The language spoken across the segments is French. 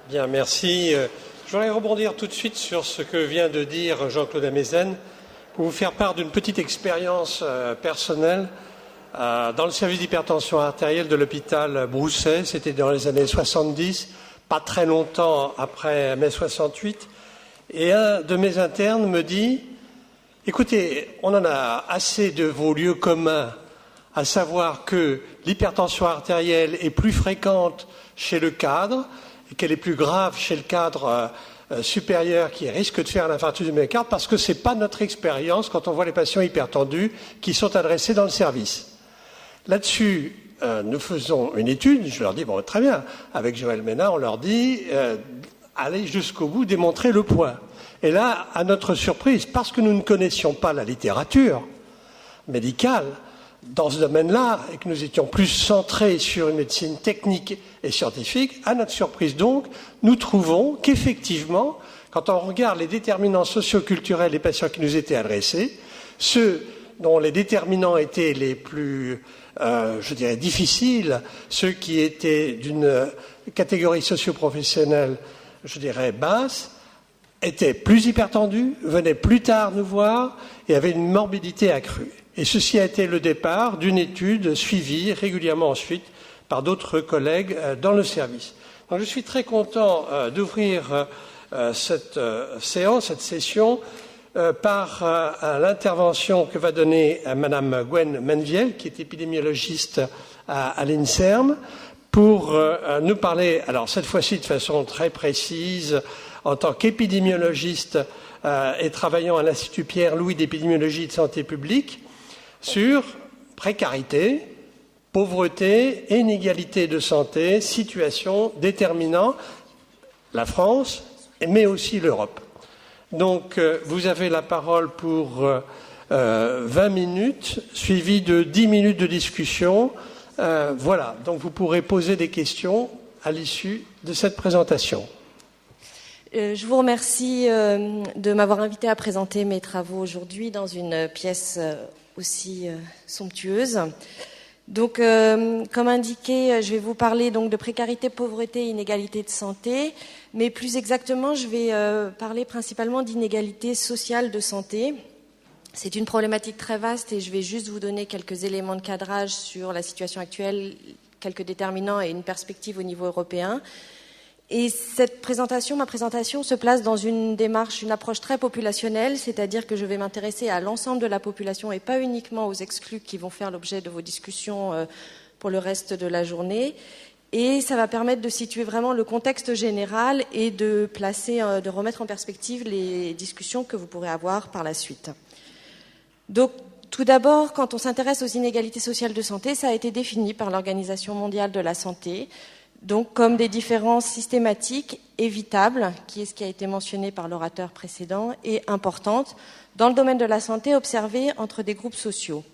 Bien, merci. Je voudrais rebondir tout de suite sur ce que vient de dire Jean-Claude Amezen pour vous faire part d'une petite expérience personnelle dans le service d'hypertension artérielle de l'hôpital Broussais. C'était dans les années 70, pas très longtemps après mai 68. Et un de mes internes me dit « Écoutez, on en a assez de vos lieux communs, à savoir que l'hypertension artérielle est plus fréquente chez le cadre, et qu'elle est plus grave chez le cadre supérieur qui risque de faire un infarctus du myocarde parce que ce n'est pas notre expérience quand on voit les patients hypertendus qui sont adressés dans le service. Là-dessus, nous faisons une étude, je leur dis, bon, très bien, avec Joël Ménard, on leur dit, allez jusqu'au bout, démontrer le point. Et là, à notre surprise, parce que nous ne connaissions pas la littérature médicale, dans ce domaine-là, et que nous étions plus centrés sur une médecine technique et scientifique, à notre surprise donc, nous trouvons qu'effectivement, quand on regarde les déterminants socioculturels des patients qui nous étaient adressés, ceux dont les déterminants étaient les plus, je dirais, difficiles, ceux qui étaient d'une catégorie socio-professionnelle, je dirais, basse, étaient plus hypertendus, venaient plus tard nous voir et avaient une morbidité accrue. Et ceci a été le départ d'une étude suivie régulièrement ensuite par d'autres collègues dans le service. Donc je suis très content d'ouvrir cette séance, cette session, par l'intervention que va donner Madame Gwen Menviel, qui est épidémiologiste à l'INSERM, pour nous parler, alors cette fois-ci de façon très précise, en tant qu'épidémiologiste et travaillant à l'Institut Pierre-Louis d'épidémiologie et de santé publique, sur précarité, pauvreté, inégalité de santé, situation déterminant la France, mais aussi l'Europe. Donc, vous avez la parole pour 20 minutes, suivi de 10 minutes de discussion. Voilà, donc vous pourrez poser des questions à l'issue de cette présentation. Je vous remercie de m'avoir invité à présenter mes travaux aujourd'hui dans une pièce aussi somptueuse. Donc, comme indiqué, je vais vous parler donc de précarité, pauvreté, inégalité de santé, mais plus exactement, je vais parler principalement d'inégalité sociale de santé. C'est une problématique très vaste et je vais juste vous donner quelques éléments de cadrage sur la situation actuelle, quelques déterminants et une perspective au niveau européen. Et ma présentation se place dans une démarche, une approche très populationnelle, c'est-à-dire que je vais m'intéresser à l'ensemble de la population et pas uniquement aux exclus qui vont faire l'objet de vos discussions pour le reste de la journée. Et ça va permettre de situer vraiment le contexte général et de remettre en perspective les discussions que vous pourrez avoir par la suite. Donc, tout d'abord, quand on s'intéresse aux inégalités sociales de santé, ça a été défini par l'Organisation mondiale de la santé, donc comme des différences systématiques, évitables, qui est ce qui a été mentionné par l'orateur précédent, et importantes, dans le domaine de la santé observées entre des groupes sociaux.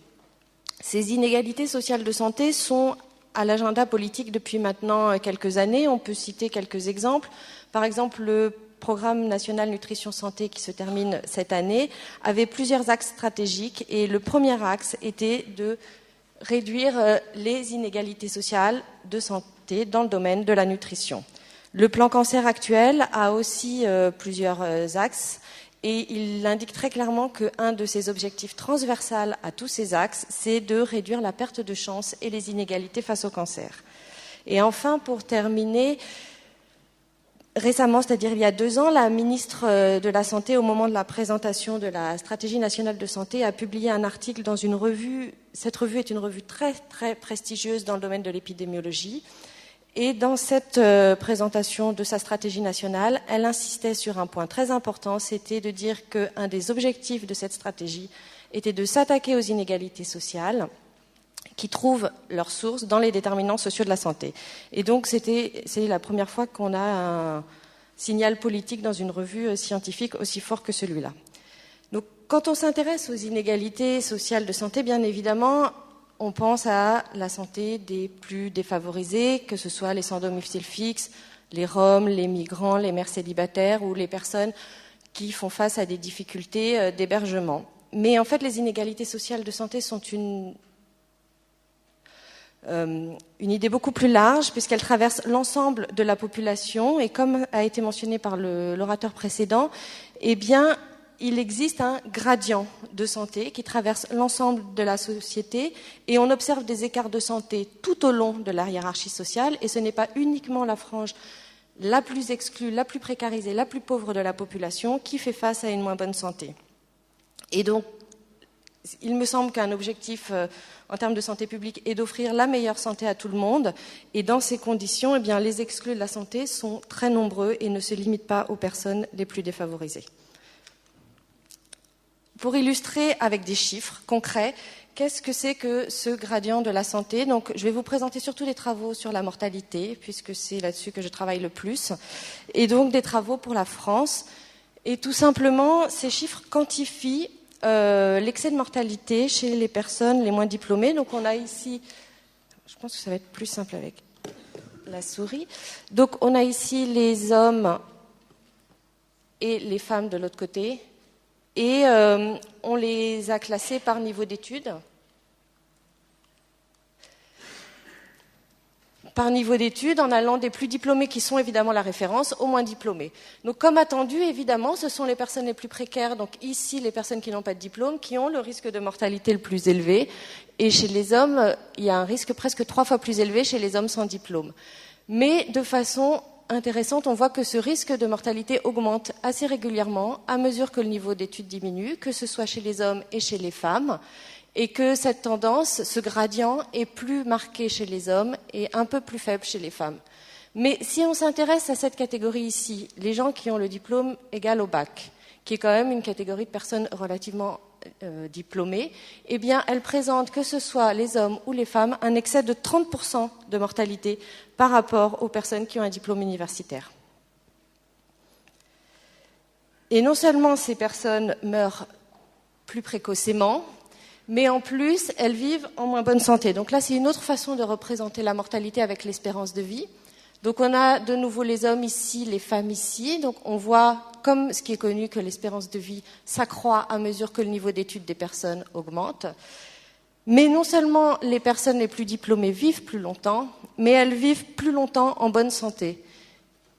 Ces inégalités sociales de santé sont à l'agenda politique depuis maintenant quelques années. On peut citer quelques exemples. Par exemple, le Programme national nutrition santé qui se termine cette année avait plusieurs axes stratégiques et le premier axe était de réduire les inégalités sociales de santé dans le domaine de la nutrition. Le plan cancer actuel a aussi plusieurs axes et il indique très clairement qu'un de ses objectifs transversals à tous ces axes, c'est de réduire la perte de chance et les inégalités face au cancer. Et enfin, pour terminer, récemment, c'est-à-dire il y a 2 ans, la ministre de la Santé, au moment de la présentation de la stratégie nationale de santé, a publié un article dans une revue. Cette revue est une revue très, très prestigieuse dans le domaine de l'épidémiologie. Et dans cette présentation de sa stratégie nationale, elle insistait sur un point très important, c'était de dire qu'un des objectifs de cette stratégie était de s'attaquer aux inégalités sociales qui trouvent leur source dans les déterminants sociaux de la santé. Et donc, c'est la première fois qu'on a un signal politique dans une revue scientifique aussi fort que celui-là. Donc, quand on s'intéresse aux inégalités sociales de santé, bien évidemment, on pense à la santé des plus défavorisés, que ce soit les sans domicile fixe, les Roms, les migrants, les mères célibataires ou les personnes qui font face à des difficultés d'hébergement. Mais en fait, les inégalités sociales de santé sont une idée beaucoup plus large puisqu'elle traverse l'ensemble de la population et comme a été mentionné par l'orateur précédent, eh bien, il existe un gradient de santé qui traverse l'ensemble de la société et on observe des écarts de santé tout au long de la hiérarchie sociale et ce n'est pas uniquement la frange la plus exclue, la plus précarisée, la plus pauvre de la population qui fait face à une moins bonne santé. Et donc, il me semble qu'un objectif en termes de santé publique est d'offrir la meilleure santé à tout le monde. Et dans ces conditions, eh bien, les exclus de la santé sont très nombreux et ne se limitent pas aux personnes les plus défavorisées. Pour illustrer avec des chiffres concrets, qu'est-ce que c'est que ce gradient de la santé? Donc, je vais vous présenter surtout des travaux sur la mortalité, puisque c'est là-dessus que je travaille le plus, et donc des travaux pour la France. Et tout simplement, ces chiffres quantifient l'excès de mortalité chez les personnes les moins diplômées. Donc on a ici, je pense que ça va être plus simple avec la souris. Donc on a ici les hommes et les femmes de l'autre côté. Et on les a classés par niveau d'études. Par niveau d'études, en allant des plus diplômés qui sont évidemment la référence aux moins diplômés. Donc comme attendu, évidemment, ce sont les personnes les plus précaires, donc ici les personnes qui n'ont pas de diplôme, qui ont le risque de mortalité le plus élevé. Et chez les hommes, il y a un risque presque 3 fois plus élevé chez les hommes sans diplôme. Mais de façon intéressante, on voit que ce risque de mortalité augmente assez régulièrement à mesure que le niveau d'études diminue, que ce soit chez les hommes et chez les femmes. Et que cette tendance, ce gradient, est plus marqué chez les hommes et un peu plus faible chez les femmes. Mais si on s'intéresse à cette catégorie ici, les gens qui ont le diplôme égal au bac, qui est quand même une catégorie de personnes relativement diplômées, eh bien, elle présente, que ce soit les hommes ou les femmes, un excès de 30% de mortalité par rapport aux personnes qui ont un diplôme universitaire. Et non seulement ces personnes meurent plus précocement, mais en plus, elles vivent en moins bonne santé. Donc là, c'est une autre façon de représenter la mortalité avec l'espérance de vie. Donc on a de nouveau les hommes ici, les femmes ici. Donc on voit, comme ce qui est connu, que l'espérance de vie s'accroît à mesure que le niveau d'études des personnes augmente. Mais non seulement les personnes les plus diplômées vivent plus longtemps, mais elles vivent plus longtemps en bonne santé.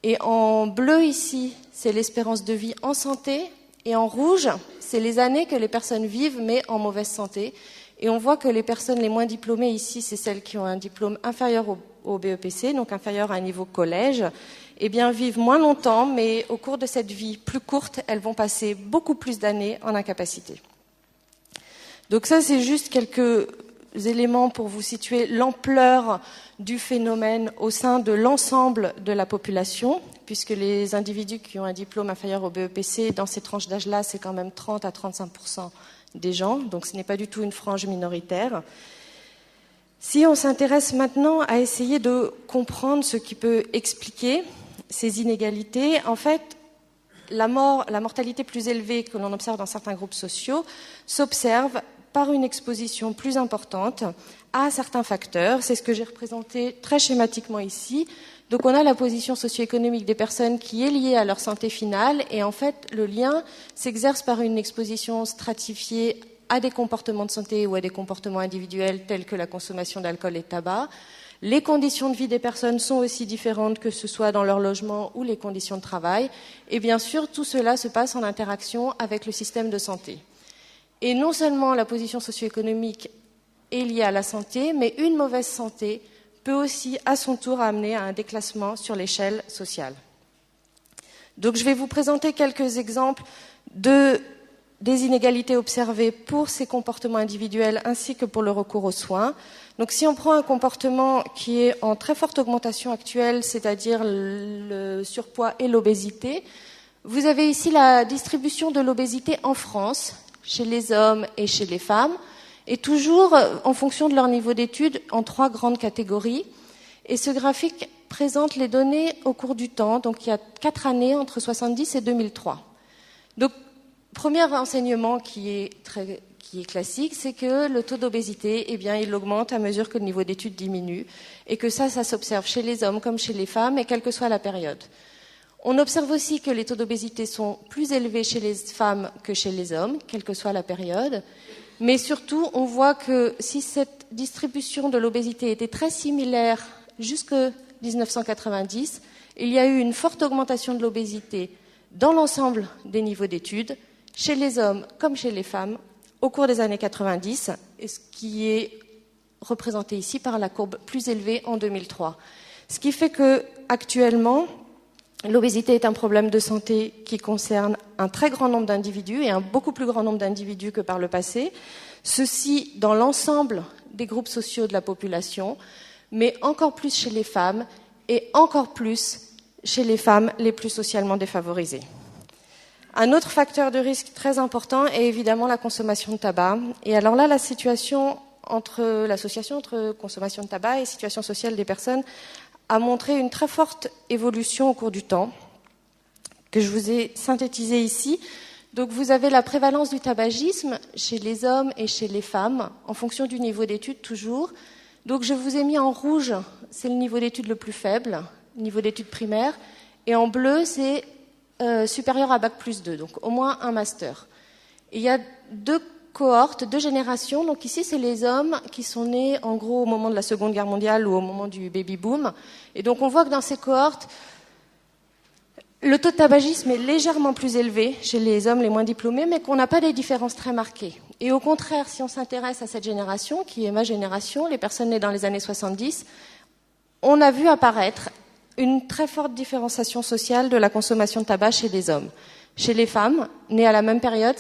Et en bleu ici, c'est l'espérance de vie en santé. Et en rouge, c'est les années que les personnes vivent, mais en mauvaise santé. Et on voit que les personnes les moins diplômées ici, c'est celles qui ont un diplôme inférieur au BEPC, donc inférieur à un niveau collège, eh bien vivent moins longtemps, mais au cours de cette vie plus courte, elles vont passer beaucoup plus d'années en incapacité. Donc ça, c'est juste quelques éléments pour vous situer l'ampleur du phénomène au sein de l'ensemble de la population, puisque les individus qui ont un diplôme inférieur au BEPC, dans ces tranches d'âge-là, c'est quand même 30 à 35% des gens, donc ce n'est pas du tout une frange minoritaire. Si on s'intéresse maintenant à essayer de comprendre ce qui peut expliquer ces inégalités, en fait, la mortalité plus élevée que l'on observe dans certains groupes sociaux s'observe par une exposition plus importante à certains facteurs. C'est ce que j'ai représenté très schématiquement ici. Donc on a la position socio-économique des personnes qui est liée à leur santé finale et en fait le lien s'exerce par une exposition stratifiée à des comportements de santé ou à des comportements individuels tels que la consommation d'alcool et de tabac. Les conditions de vie des personnes sont aussi différentes, que ce soit dans leur logement ou les conditions de travail. Et bien sûr, tout cela se passe en interaction avec le système de santé. Et non seulement la position socio-économique est liée à la santé, mais une mauvaise santé peut aussi, à son tour, amener à un déclassement sur l'échelle sociale. Donc, je vais vous présenter quelques exemples des inégalités observées pour ces comportements individuels ainsi que pour le recours aux soins. Donc, si on prend un comportement qui est en très forte augmentation actuelle, c'est-à-dire le surpoids et l'obésité, vous avez ici la distribution de l'obésité en France, chez les hommes et chez les femmes, et toujours en fonction de leur niveau d'études en 3 grandes catégories. Et ce graphique présente les données au cours du temps, donc il y a 4 années entre 1970 et 2003. Donc, premier renseignement qui est classique, c'est que le taux d'obésité, eh bien, il augmente à mesure que le niveau d'études diminue, et que ça s'observe chez les hommes comme chez les femmes, et quelle que soit la période. On observe aussi que les taux d'obésité sont plus élevés chez les femmes que chez les hommes, quelle que soit la période. Mais surtout, on voit que si cette distribution de l'obésité était très similaire jusqu'en 1990, il y a eu une forte augmentation de l'obésité dans l'ensemble des niveaux d'études, chez les hommes comme chez les femmes, au cours des années 90, et ce qui est représenté ici par la courbe plus élevée en 2003. Ce qui fait qu'actuellement, l'obésité est un problème de santé qui concerne un très grand nombre d'individus et un beaucoup plus grand nombre d'individus que par le passé. Ceci dans l'ensemble des groupes sociaux de la population, mais encore plus chez les femmes et encore plus chez les femmes les plus socialement défavorisées. Un autre facteur de risque très important est évidemment la consommation de tabac. Et alors là, l'association entre consommation de tabac et situation sociale des personnes a montré une très forte évolution au cours du temps, que je vous ai synthétisée ici. Donc vous avez la prévalence du tabagisme chez les hommes et chez les femmes, en fonction du niveau d'études toujours. Donc je vous ai mis en rouge, c'est le niveau d'études le plus faible, le niveau d'études primaires, et en bleu, c'est supérieur à Bac+2, donc au moins un master. Et il y a deux cohortes, deux générations. Donc ici, c'est les hommes qui sont nés en gros au moment de la Seconde Guerre mondiale ou au moment du baby-boom. Et donc on voit que dans ces cohortes, le taux de tabagisme est légèrement plus élevé chez les hommes les moins diplômés, mais qu'on n'a pas des différences très marquées. Et au contraire, si on s'intéresse à cette génération, qui est ma génération, les personnes nées dans les années 70, on a vu apparaître une très forte différenciation sociale de la consommation de tabac chez les hommes. Chez les femmes, nées à la même période,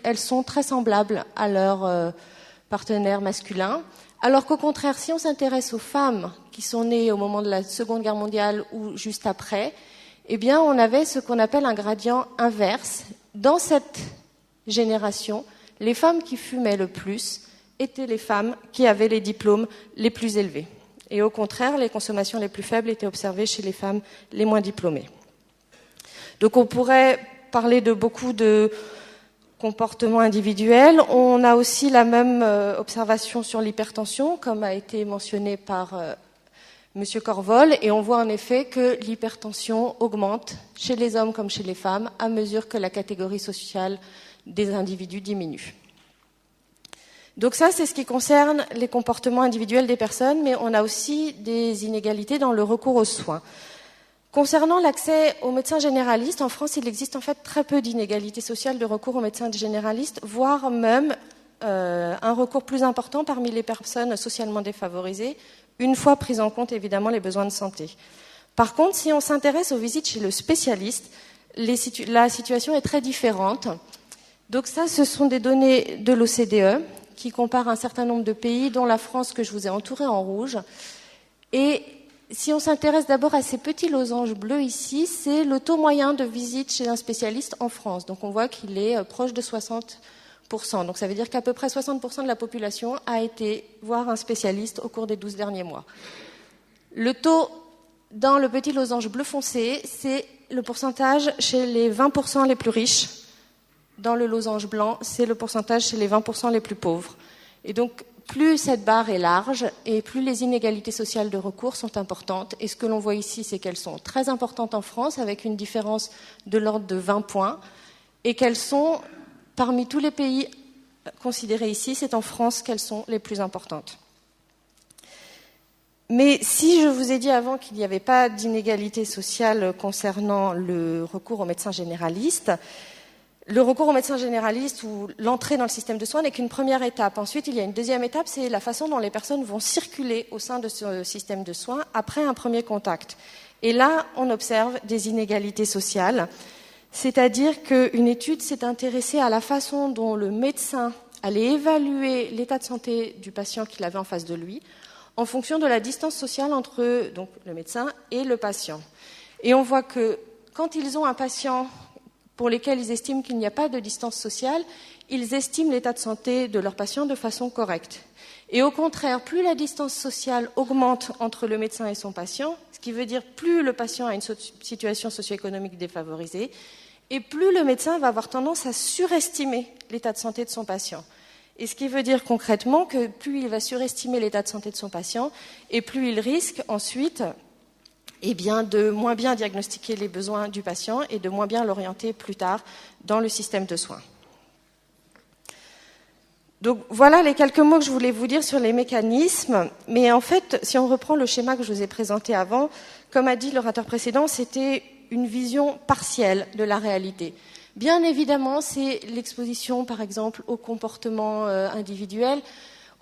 elles sont très semblables à leurs partenaires masculins, alors qu'au contraire, si on s'intéresse aux femmes qui sont nées au moment de la Seconde Guerre mondiale ou juste après, eh bien, on avait ce qu'on appelle un gradient inverse. Dans cette génération, les femmes qui fumaient le plus étaient les femmes qui avaient les diplômes les plus élevés. Et au contraire, les consommations les plus faibles étaient observées chez les femmes les moins diplômées. Donc on pourrait parler de beaucoup de comportements individuels. On a aussi la même observation sur l'hypertension, comme a été mentionné par M. Corvol, et on voit en effet que l'hypertension augmente chez les hommes comme chez les femmes à mesure que la catégorie sociale des individus diminue. Donc ça, c'est ce qui concerne les comportements individuels des personnes, mais on a aussi des inégalités dans le recours aux soins. Concernant l'accès aux médecins généralistes, en France, il existe en fait très peu d'inégalités sociales de recours aux médecins généralistes, voire même un recours plus important parmi les personnes socialement défavorisées, une fois pris en compte évidemment les besoins de santé. Par contre, si on s'intéresse aux visites chez le spécialiste, la situation est très différente. Donc ça, ce sont des données de l'OCDE qui comparent un certain nombre de pays, dont la France que je vous ai entourée en rouge. Et si on s'intéresse d'abord à ces petits losanges bleus ici, c'est le taux moyen de visite chez un spécialiste en France. Donc on voit qu'il est proche de 60%. Donc ça veut dire qu'à peu près 60% de la population a été voir un spécialiste au cours des 12 derniers mois. Le taux dans le petit losange bleu foncé, c'est le pourcentage chez les 20% les plus riches. Dans le losange blanc, c'est le pourcentage chez les 20% les plus pauvres. Et donc, plus cette barre est large et plus les inégalités sociales de recours sont importantes. Et ce que l'on voit ici, c'est qu'elles sont très importantes en France, avec une différence de l'ordre de 20 points, et qu'elles sont, parmi tous les pays considérés ici, c'est en France qu'elles sont les plus importantes. Mais si je vous ai dit avant qu'il n'y avait pas d'inégalité sociale concernant le recours aux médecins généralistes, le recours aux médecins généralistes ou l'entrée dans le système de soins n'est qu'une première étape. Ensuite, il y a une deuxième étape, c'est la façon dont les personnes vont circuler au sein de ce système de soins après un premier contact. Et là, on observe des inégalités sociales, c'est-à-dire qu'une étude s'est intéressée à la façon dont le médecin allait évaluer l'état de santé du patient qu'il avait en face de lui en fonction de la distance sociale entre donc, le médecin et le patient. Et on voit que quand ils ont un patient pour lesquels ils estiment qu'il n'y a pas de distance sociale, ils estiment l'état de santé de leur patient de façon correcte. Et au contraire, plus la distance sociale augmente entre le médecin et son patient, ce qui veut dire plus le patient a une situation socio-économique défavorisée, et plus le médecin va avoir tendance à surestimer l'état de santé de son patient. Et ce qui veut dire concrètement que plus il va surestimer l'état de santé de son patient, et plus il risque ensuite de moins bien diagnostiquer les besoins du patient et de moins bien l'orienter plus tard dans le système de soins. Donc voilà les quelques mots que je voulais vous dire sur les mécanismes. Mais en fait, si on reprend le schéma que je vous ai présenté avant, comme a dit l'orateur précédent, c'était une vision partielle de la réalité. Bien évidemment, c'est l'exposition, par exemple, au comportement individuel,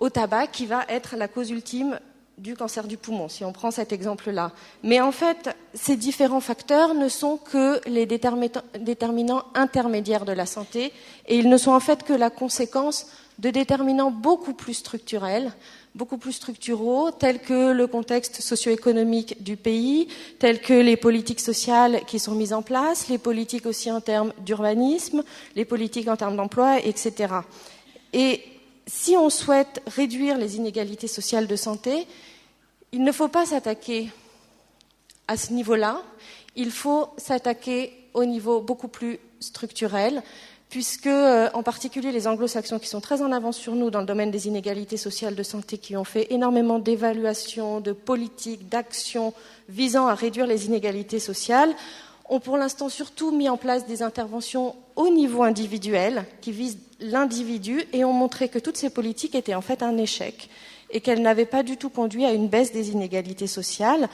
au tabac, qui va être la cause ultime du cancer du poumon, si on prend cet exemple-là. Mais en fait, ces différents facteurs ne sont que les déterminants intermédiaires de la santé, et ils ne sont en fait que la conséquence de déterminants beaucoup plus structurels, beaucoup plus structuraux, tels que le contexte socio-économique du pays, tels que les politiques sociales qui sont mises en place, les politiques aussi en termes d'urbanisme, les politiques en termes d'emploi, etc. Et si on souhaite réduire les inégalités sociales de santé, il ne faut pas s'attaquer à ce niveau-là, il faut s'attaquer au niveau beaucoup plus structurel, puisque, en particulier, les anglo-saxons qui sont très en avance sur nous dans le domaine des inégalités sociales de santé, qui ont fait énormément d'évaluations, de politiques, d'actions visant à réduire les inégalités sociales, ont pour l'instant surtout mis en place des interventions au niveau individuel, qui visent l'individu, et ont montré que toutes ces politiques étaient en fait un échec, et qu'elles n'avaient pas du tout conduit à une baisse des inégalités sociales,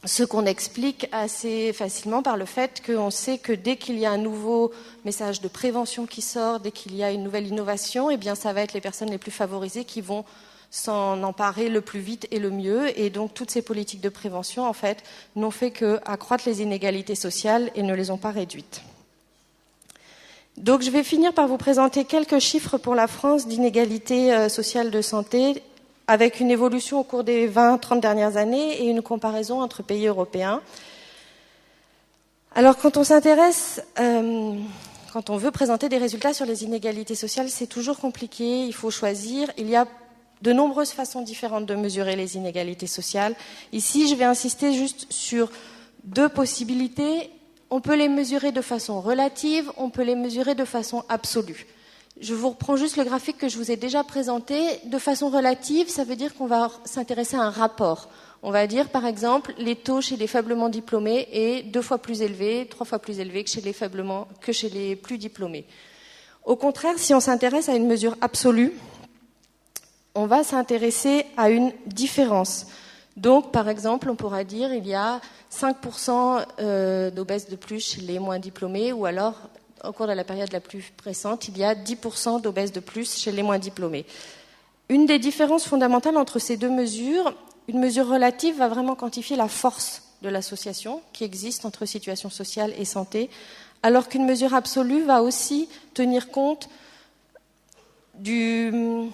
ce qu'on explique assez facilement par le fait qu'on sait que dès qu'il y a un nouveau message de prévention qui sort, dès qu'il y a une nouvelle innovation, eh bien ça va être les personnes les plus favorisées qui vont s'en emparer le plus vite et le mieux. Et donc toutes ces politiques de prévention, en fait, n'ont fait qu'accroître les inégalités sociales et ne les ont pas réduites. Donc je vais finir par vous présenter quelques chiffres pour la France d'inégalités sociales de santé, avec une évolution au cours des 20-30 dernières années et une comparaison entre pays européens. Alors quand on s'intéresse, quand on veut présenter des résultats sur les inégalités sociales, c'est toujours compliqué, il faut choisir. Il y a de nombreuses façons différentes de mesurer les inégalités sociales. Ici, je vais insister juste sur deux possibilités. On peut les mesurer de façon relative, on peut les mesurer de façon absolue. Je vous reprends juste le graphique que je vous ai déjà présenté. De façon relative, ça veut dire qu'on va s'intéresser à un rapport. On va dire, par exemple, les taux chez les faiblement diplômés est 2 fois plus élevé, 3 fois plus élevé que chez les plus diplômés. Au contraire, si on s'intéresse à une mesure absolue, on va s'intéresser à une différence. Donc, par exemple, on pourra dire il y a 5% d'obèses de plus chez les moins diplômés, ou alors, au cours de la période la plus récente, il y a 10% d'obèses de plus chez les moins diplômés. Une des différences fondamentales entre ces deux mesures, une mesure relative va vraiment quantifier la force de l'association qui existe entre situation sociale et santé, alors qu'une mesure absolue va aussi tenir compte de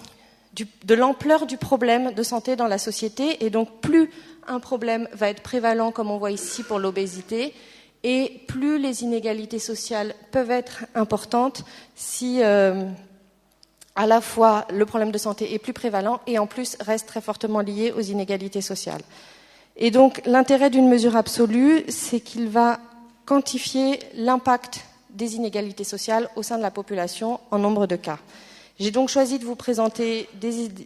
l'ampleur du problème de santé dans la société. Et donc, plus un problème va être prévalent, comme on voit ici pour l'obésité, et plus les inégalités sociales peuvent être importantes si à la fois le problème de santé est plus prévalent et en plus reste très fortement lié aux inégalités sociales. Et donc l'intérêt d'une mesure absolue, c'est qu'il va quantifier l'impact des inégalités sociales au sein de la population en nombre de cas. J'ai donc choisi de vous présenter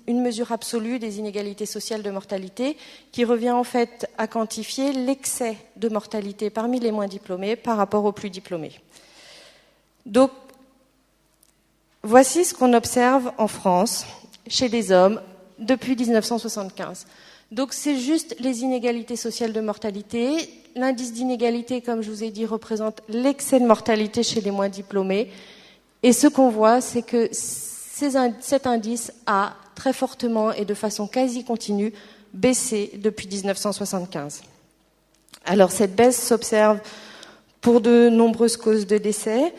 une mesure absolue des inégalités sociales de mortalité qui revient en fait à quantifier l'excès de mortalité parmi les moins diplômés par rapport aux plus diplômés. Donc, voici ce qu'on observe en France chez les hommes depuis 1975. Donc, c'est juste les inégalités sociales de mortalité. L'indice d'inégalité, comme je vous ai dit, représente l'excès de mortalité chez les moins diplômés. Et ce qu'on voit, c'est que cet indice a très fortement et de façon quasi continue baissé depuis 1975. Alors cette baisse s'observe pour de nombreuses causes de décès.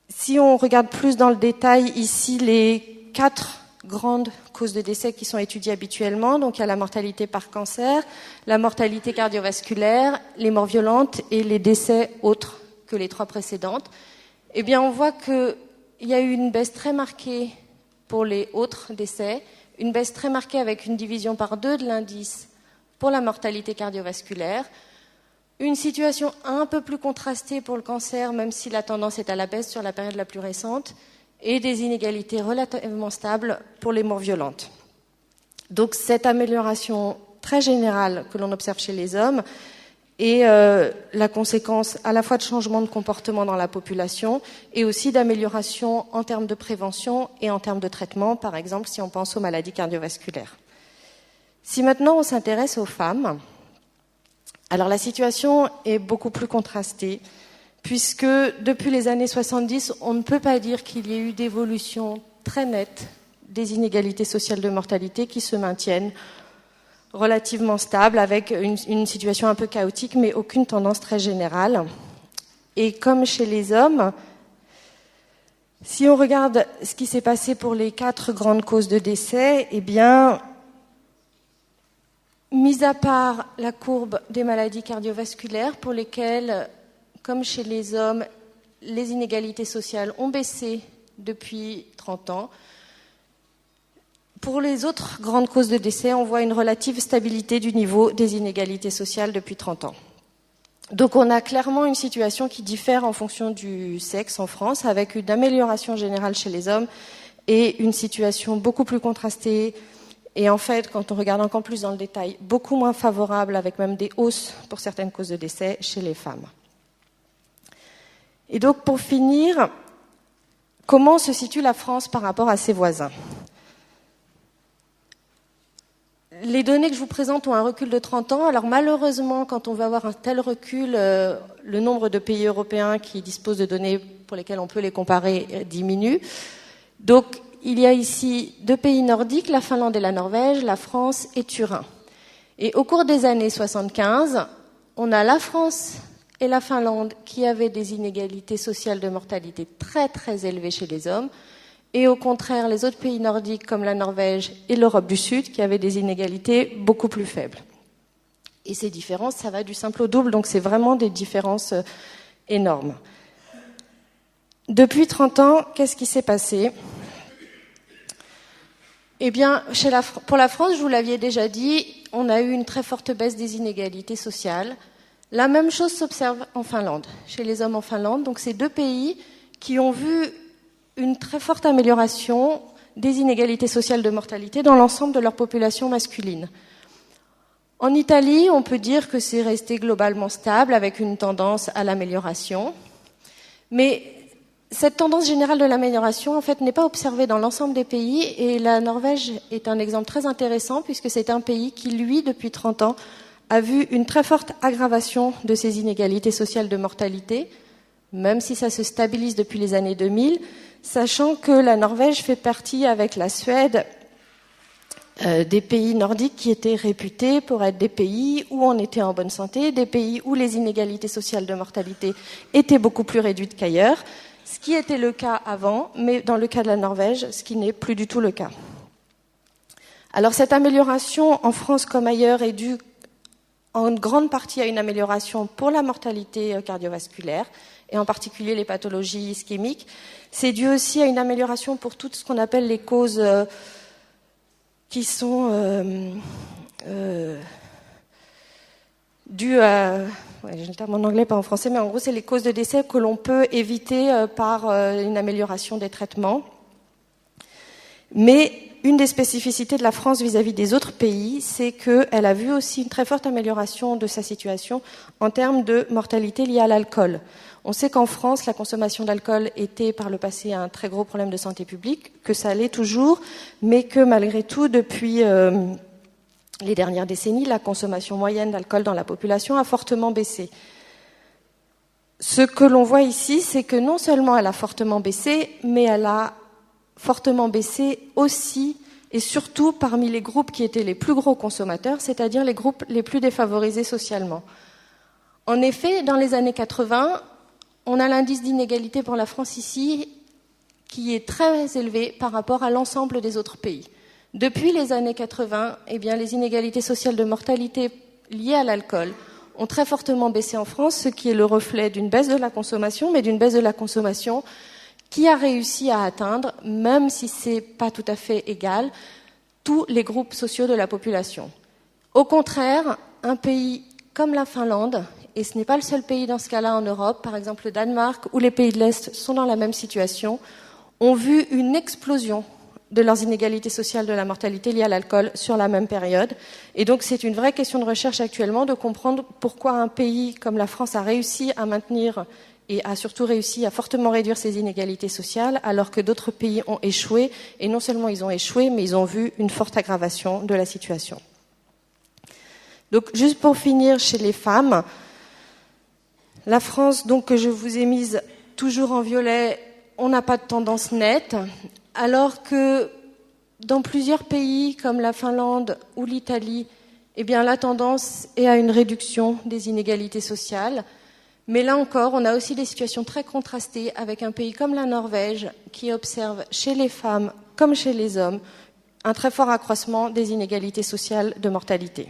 Si on regarde plus dans le détail ici les 4 grandes causes de décès qui sont étudiées habituellement, donc il y a la mortalité par cancer, la mortalité cardiovasculaire, les morts violentes et les décès autres que les 3 précédentes, eh bien on voit que il y a eu une baisse très marquée pour les autres décès, une baisse très marquée avec une division par 2 de l'indice pour la mortalité cardiovasculaire, une situation un peu plus contrastée pour le cancer, même si la tendance est à la baisse sur la période la plus récente, et des inégalités relativement stables pour les morts violentes. Donc cette amélioration très générale que l'on observe chez les hommes et la conséquence à la fois de changement de comportement dans la population et aussi d'amélioration en termes de prévention et en termes de traitement, par exemple si on pense aux maladies cardiovasculaires. Si maintenant on s'intéresse aux femmes, alors la situation est beaucoup plus contrastée, puisque depuis les années 70, on ne peut pas dire qu'il y ait eu d'évolution très nette des inégalités sociales de mortalité qui se maintiennent relativement stables, avec une situation un peu chaotique, mais aucune tendance très générale. Et comme chez les hommes, si on regarde ce qui s'est passé pour les 4 grandes causes de décès, eh bien, mis à part la courbe des maladies cardiovasculaires, pour lesquelles, comme chez les hommes, les inégalités sociales ont baissé depuis 30 ans, pour les autres grandes causes de décès, on voit une relative stabilité du niveau des inégalités sociales depuis 30 ans. Donc on a clairement une situation qui diffère en fonction du sexe en France, avec une amélioration générale chez les hommes et une situation beaucoup plus contrastée et en fait, quand on regarde encore plus dans le détail, beaucoup moins favorable, avec même des hausses pour certaines causes de décès chez les femmes. Et donc pour finir, comment se situe la France par rapport à ses voisins ? Les données que je vous présente ont un recul de 30 ans. Alors malheureusement, quand on va avoir un tel recul, le nombre de pays européens qui disposent de données pour lesquelles on peut les comparer diminue. Donc il y a ici 2 pays nordiques, la Finlande et la Norvège, la France et Turin. Et au cours des années 75, on a la France et la Finlande qui avaient des inégalités sociales de mortalité très très élevées chez les hommes, et au contraire les autres pays nordiques comme la Norvège et l'Europe du Sud qui avaient des inégalités beaucoup plus faibles. Et ces différences, ça va du simple au double, donc c'est vraiment des différences énormes. Depuis 30 ans, qu'est-ce qui s'est passé ? Eh bien, pour la France, je vous l'aviez déjà dit, on a eu une très forte baisse des inégalités sociales. La même chose s'observe en Finlande, chez les hommes en Finlande. Donc c'est 2 pays qui ont vu une très forte amélioration des inégalités sociales de mortalité dans l'ensemble de leur population masculine. En Italie, on peut dire que c'est resté globalement stable avec une tendance à l'amélioration. Mais cette tendance générale de l'amélioration, en fait, n'est pas observée dans l'ensemble des pays, et la Norvège est un exemple très intéressant puisque c'est un pays qui, lui, depuis 30 ans, a vu une très forte aggravation de ces inégalités sociales de mortalité, même si ça se stabilise depuis les années 2000, sachant que la Norvège fait partie, avec la Suède, des pays nordiques qui étaient réputés pour être des pays où on était en bonne santé, des pays où les inégalités sociales de mortalité étaient beaucoup plus réduites qu'ailleurs, ce qui était le cas avant, mais dans le cas de la Norvège, ce qui n'est plus du tout le cas. Alors cette amélioration en France comme ailleurs est due en grande partie à une amélioration pour la mortalité cardiovasculaire, et en particulier les pathologies ischémiques. C'est dû aussi à une amélioration pour tout ce qu'on appelle les causes qui sont dues à... j'ai le terme en anglais, pas en français, mais en gros, c'est les causes de décès que l'on peut éviter par une amélioration des traitements. Mais une des spécificités de la France vis-à-vis des autres pays, c'est qu'elle a vu aussi une très forte amélioration de sa situation en termes de mortalité liée à l'alcool. On sait qu'en France, la consommation d'alcool était par le passé un très gros problème de santé publique, que ça l'est toujours, mais que malgré tout, depuis les dernières décennies, la consommation moyenne d'alcool dans la population a fortement baissé. Ce que l'on voit ici, c'est que non seulement elle a fortement baissé, mais elle a fortement baissé aussi et surtout parmi les groupes qui étaient les plus gros consommateurs, c'est-à-dire les groupes les plus défavorisés socialement. En effet, dans les années 80, on a l'indice d'inégalité pour la France ici qui est très élevé par rapport à l'ensemble des autres pays. Depuis les années 80, eh bien, les inégalités sociales de mortalité liées à l'alcool ont très fortement baissé en France, ce qui est le reflet d'une baisse de la consommation, mais d'une baisse de la consommation qui a réussi à atteindre, même si c'est pas tout à fait égal, tous les groupes sociaux de la population. Au contraire, un pays comme la Finlande, et ce n'est pas le seul pays dans ce cas-là en Europe, par exemple le Danemark ou les pays de l'Est sont dans la même situation, ont vu une explosion de leurs inégalités sociales de la mortalité liée à l'alcool sur la même période. Et donc c'est une vraie question de recherche actuellement de comprendre pourquoi un pays comme la France a réussi à maintenir et a surtout réussi à fortement réduire ses inégalités sociales alors que d'autres pays ont échoué. Et non seulement ils ont échoué, mais ils ont vu une forte aggravation de la situation. Donc juste pour finir chez les femmes, la France donc que je vous ai mise toujours en violet, on n'a pas de tendance nette. Alors que dans plusieurs pays comme la Finlande ou l'Italie, eh bien, la tendance est à une réduction des inégalités sociales. Mais là encore, on a aussi des situations très contrastées avec un pays comme la Norvège qui observe chez les femmes comme chez les hommes un très fort accroissement des inégalités sociales de mortalité.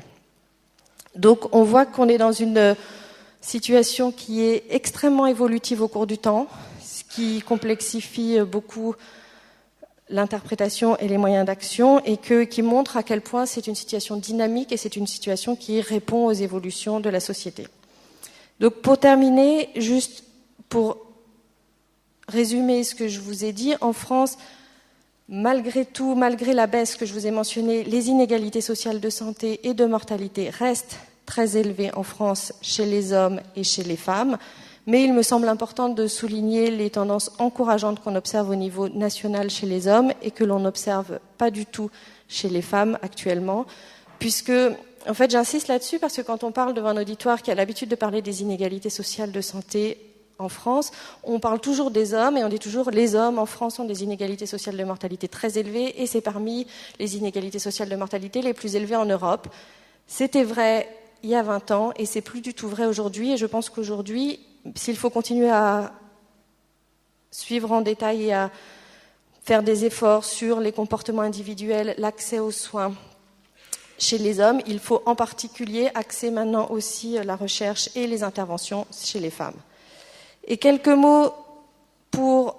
Donc on voit qu'on est dans une situation qui est extrêmement évolutive au cours du temps, ce qui complexifie beaucoup l'interprétation et les moyens d'action et qui montre à quel point c'est une situation dynamique et c'est une situation qui répond aux évolutions de la société. Donc pour terminer, juste pour résumer ce que je vous ai dit, en France, malgré tout, malgré la baisse que je vous ai mentionnée, les inégalités sociales de santé et de mortalité restent très élevées en France chez les hommes et chez les femmes. Mais il me semble important de souligner les tendances encourageantes qu'on observe au niveau national chez les hommes et que l'on n'observe pas du tout chez les femmes actuellement, puisque, en fait, j'insiste là-dessus parce que quand on parle devant un auditoire qui a l'habitude de parler des inégalités sociales de santé en France, on parle toujours des hommes et on dit toujours les hommes en France ont des inégalités sociales de mortalité très élevées et c'est parmi les inégalités sociales de mortalité les plus élevées en Europe. C'était vrai il y a 20 ans et c'est plus du tout vrai aujourd'hui et je pense qu'aujourd'hui, s'il faut continuer à suivre en détail et à faire des efforts sur les comportements individuels, l'accès aux soins chez les hommes, il faut en particulier axer maintenant aussi la recherche et les interventions chez les femmes. Et quelques mots pour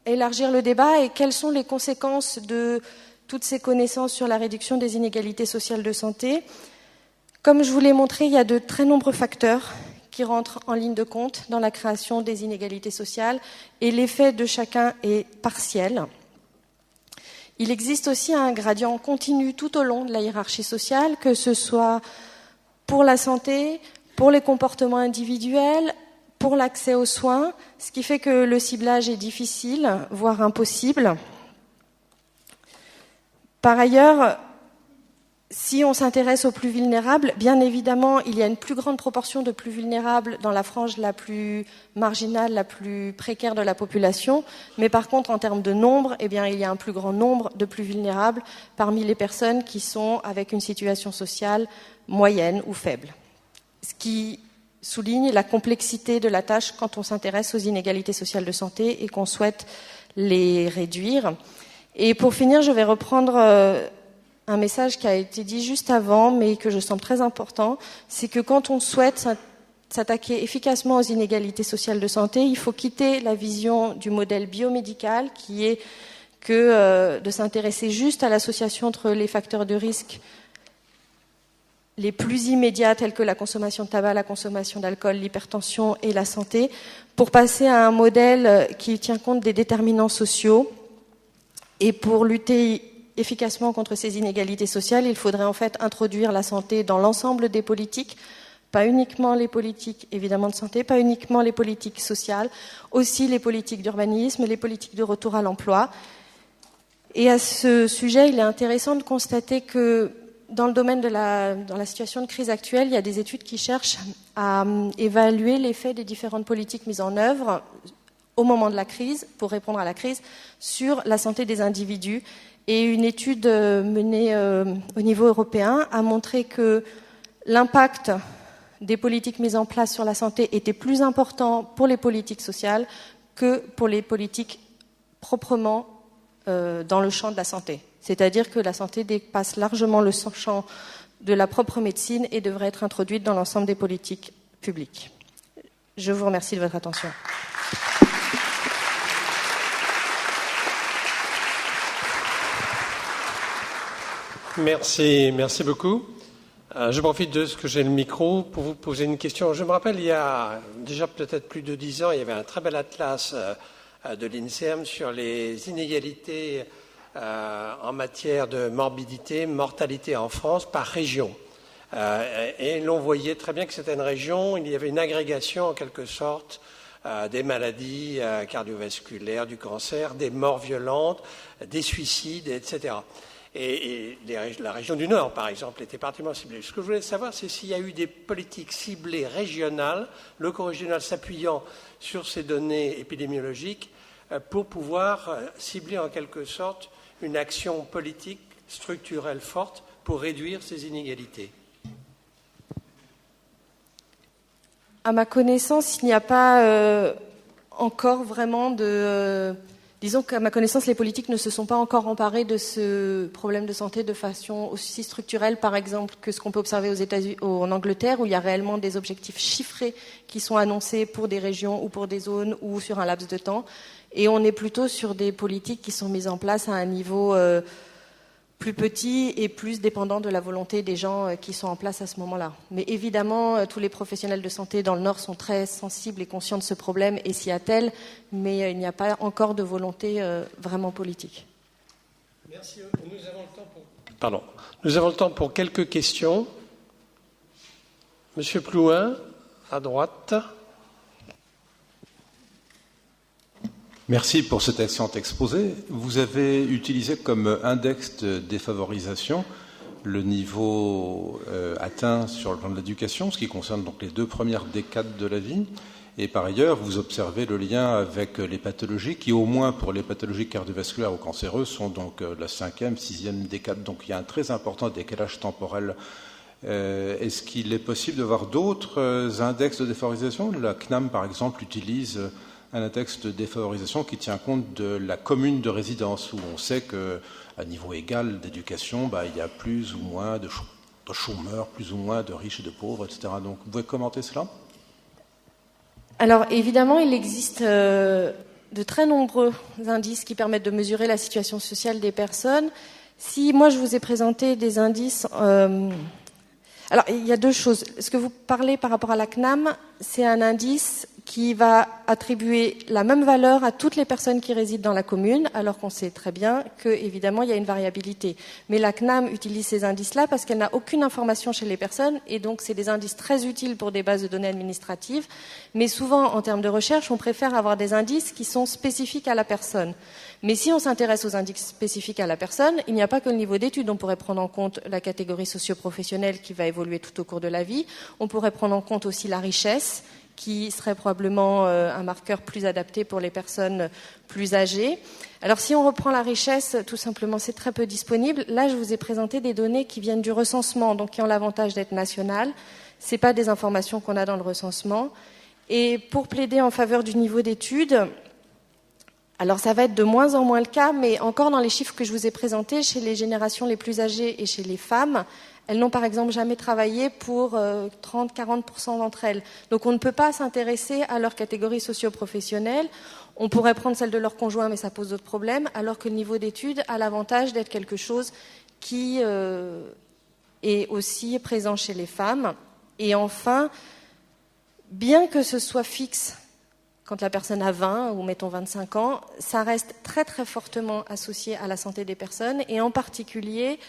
élargir le débat et quelles sont les conséquences de toutes ces connaissances sur la réduction des inégalités sociales de santé. Comme je vous l'ai montré, il y a de très nombreux facteurs qui rentrent en ligne de compte dans la création des inégalités sociales et l'effet de chacun est partiel. Il existe aussi un gradient continu tout au long de la hiérarchie sociale, que ce soit pour la santé, pour les comportements individuels, pour l'accès aux soins, ce qui fait que le ciblage est difficile, voire impossible. Par ailleurs, si on s'intéresse aux plus vulnérables, bien évidemment, il y a une plus grande proportion de plus vulnérables dans la frange la plus marginale, la plus précaire de la population. Mais par contre, en termes de nombre, eh bien, il y a un plus grand nombre de plus vulnérables parmi les personnes qui sont avec une situation sociale moyenne ou faible. Ce qui souligne la complexité de la tâche quand on s'intéresse aux inégalités sociales de santé et qu'on souhaite les réduire. Et pour finir, je vais reprendre un message qui a été dit juste avant, mais que je sens très important, c'est que quand on souhaite s'attaquer efficacement aux inégalités sociales de santé, il faut quitter la vision du modèle biomédical qui est que de s'intéresser juste à l'association entre les facteurs de risque les plus immédiats tels que la consommation de tabac, la consommation d'alcool, l'hypertension et la santé, pour passer à un modèle qui tient compte des déterminants sociaux. Et pour lutter efficacement contre ces inégalités sociales, il faudrait en fait introduire la santé dans l'ensemble des politiques, pas uniquement les politiques évidemment de santé, pas uniquement les politiques sociales, aussi les politiques d'urbanisme, les politiques de retour à l'emploi. Et à ce sujet, il est intéressant de constater que dans le domaine dans la situation de crise actuelle, il y a des études qui cherchent à évaluer l'effet des différentes politiques mises en œuvre au moment de la crise, pour répondre à la crise, sur la santé des individus. Et une étude menée au niveau européen a montré que l'impact des politiques mises en place sur la santé était plus important pour les politiques sociales que pour les politiques proprement dans le champ de la santé. C'est-à-dire que la santé dépasse largement le champ de la propre médecine et devrait être introduite dans l'ensemble des politiques publiques. Je vous remercie de votre attention. Merci beaucoup. Je profite de ce que j'ai le micro pour vous poser une question. Je me rappelle, il y a déjà peut-être plus de 10 ans, il y avait un très bel atlas de l'INSERM sur les inégalités en matière de morbidité, mortalité en France par région. Et l'on voyait très bien que certaines régions, il y avait une agrégation en quelque sorte des maladies cardiovasculaires, du cancer, des morts violentes, des suicides, etc. Et la région du Nord, par exemple, était particulièrement ciblée. Ce que je voulais savoir, c'est s'il y a eu des politiques ciblées régionales, locaux-régionales s'appuyant sur ces données épidémiologiques, pour pouvoir cibler en quelque sorte une action politique structurelle forte pour réduire ces inégalités. À ma connaissance, il n'y a pas encore vraiment disons qu'à ma connaissance, les politiques ne se sont pas encore emparées de ce problème de santé de façon aussi structurelle, par exemple, que ce qu'on peut observer aux États-Unis, en Angleterre, où il y a réellement des objectifs chiffrés qui sont annoncés pour des régions ou pour des zones ou sur un laps de temps. Et on est plutôt sur des politiques qui sont mises en place à un niveau plus petit et plus dépendant de la volonté des gens qui sont en place à ce moment-là. Mais évidemment, tous les professionnels de santé dans le Nord sont très sensibles et conscients de ce problème et s'y attellent, mais il n'y a pas encore de volonté vraiment politique. Merci. Nous avons le temps pour quelques questions. Monsieur Plouin, à droite. Merci pour cet excellent exposé. Vous avez utilisé comme index de défavorisation le niveau atteint sur le plan de l'éducation, ce qui concerne donc les 2 premières décades de la vie. Et par ailleurs, vous observez le lien avec les pathologies qui, au moins pour les pathologies cardiovasculaires ou cancéreuses, sont donc la 5e, 6e décade. Donc il y a un très important décalage temporel. Est-ce qu'il est possible de voir d'autres index de défavorisation ? La CNAM, par exemple, utilise un index de défavorisation qui tient compte de la commune de résidence, où on sait qu'à niveau égal d'éducation, il y a plus ou moins de chômeurs, plus ou moins de riches et de pauvres, etc. Donc, vous pouvez commenter cela ? Alors, évidemment, il existe de très nombreux indices qui permettent de mesurer la situation sociale des personnes. Si moi, je vous ai présenté des indices... Alors, il y a 2 choses. Ce que vous parlez par rapport à la CNAM, c'est un indice qui va attribuer la même valeur à toutes les personnes qui résident dans la commune, alors qu'on sait très bien qu'évidemment, il y a une variabilité. Mais la CNAM utilise ces indices-là parce qu'elle n'a aucune information chez les personnes, et donc c'est des indices très utiles pour des bases de données administratives. Mais souvent, en termes de recherche, on préfère avoir des indices qui sont spécifiques à la personne. Mais si on s'intéresse aux indices spécifiques à la personne, il n'y a pas que le niveau d'études. On pourrait prendre en compte la catégorie socio-professionnelle qui va évoluer tout au cours de la vie. On pourrait prendre en compte aussi la richesse, qui serait probablement un marqueur plus adapté pour les personnes plus âgées. Alors si on reprend la richesse, tout simplement, c'est très peu disponible. Là, je vous ai présenté des données qui viennent du recensement, donc qui ont l'avantage d'être nationales. Ce n'est pas des informations qu'on a dans le recensement. Et pour plaider en faveur du niveau d'études, alors ça va être de moins en moins le cas, mais encore dans les chiffres que je vous ai présentés, chez les générations les plus âgées et chez les femmes, elles n'ont par exemple jamais travaillé pour 30-40% d'entre elles. Donc on ne peut pas s'intéresser à leur catégorie socio-professionnelle. On pourrait prendre celle de leur conjoint, mais ça pose d'autres problèmes, alors que le niveau d'études a l'avantage d'être quelque chose qui est aussi présent chez les femmes. Et enfin, bien que ce soit fixe, quand la personne a 20 ou mettons 25 ans, ça reste très très fortement associé à la santé des personnes, et en particulier,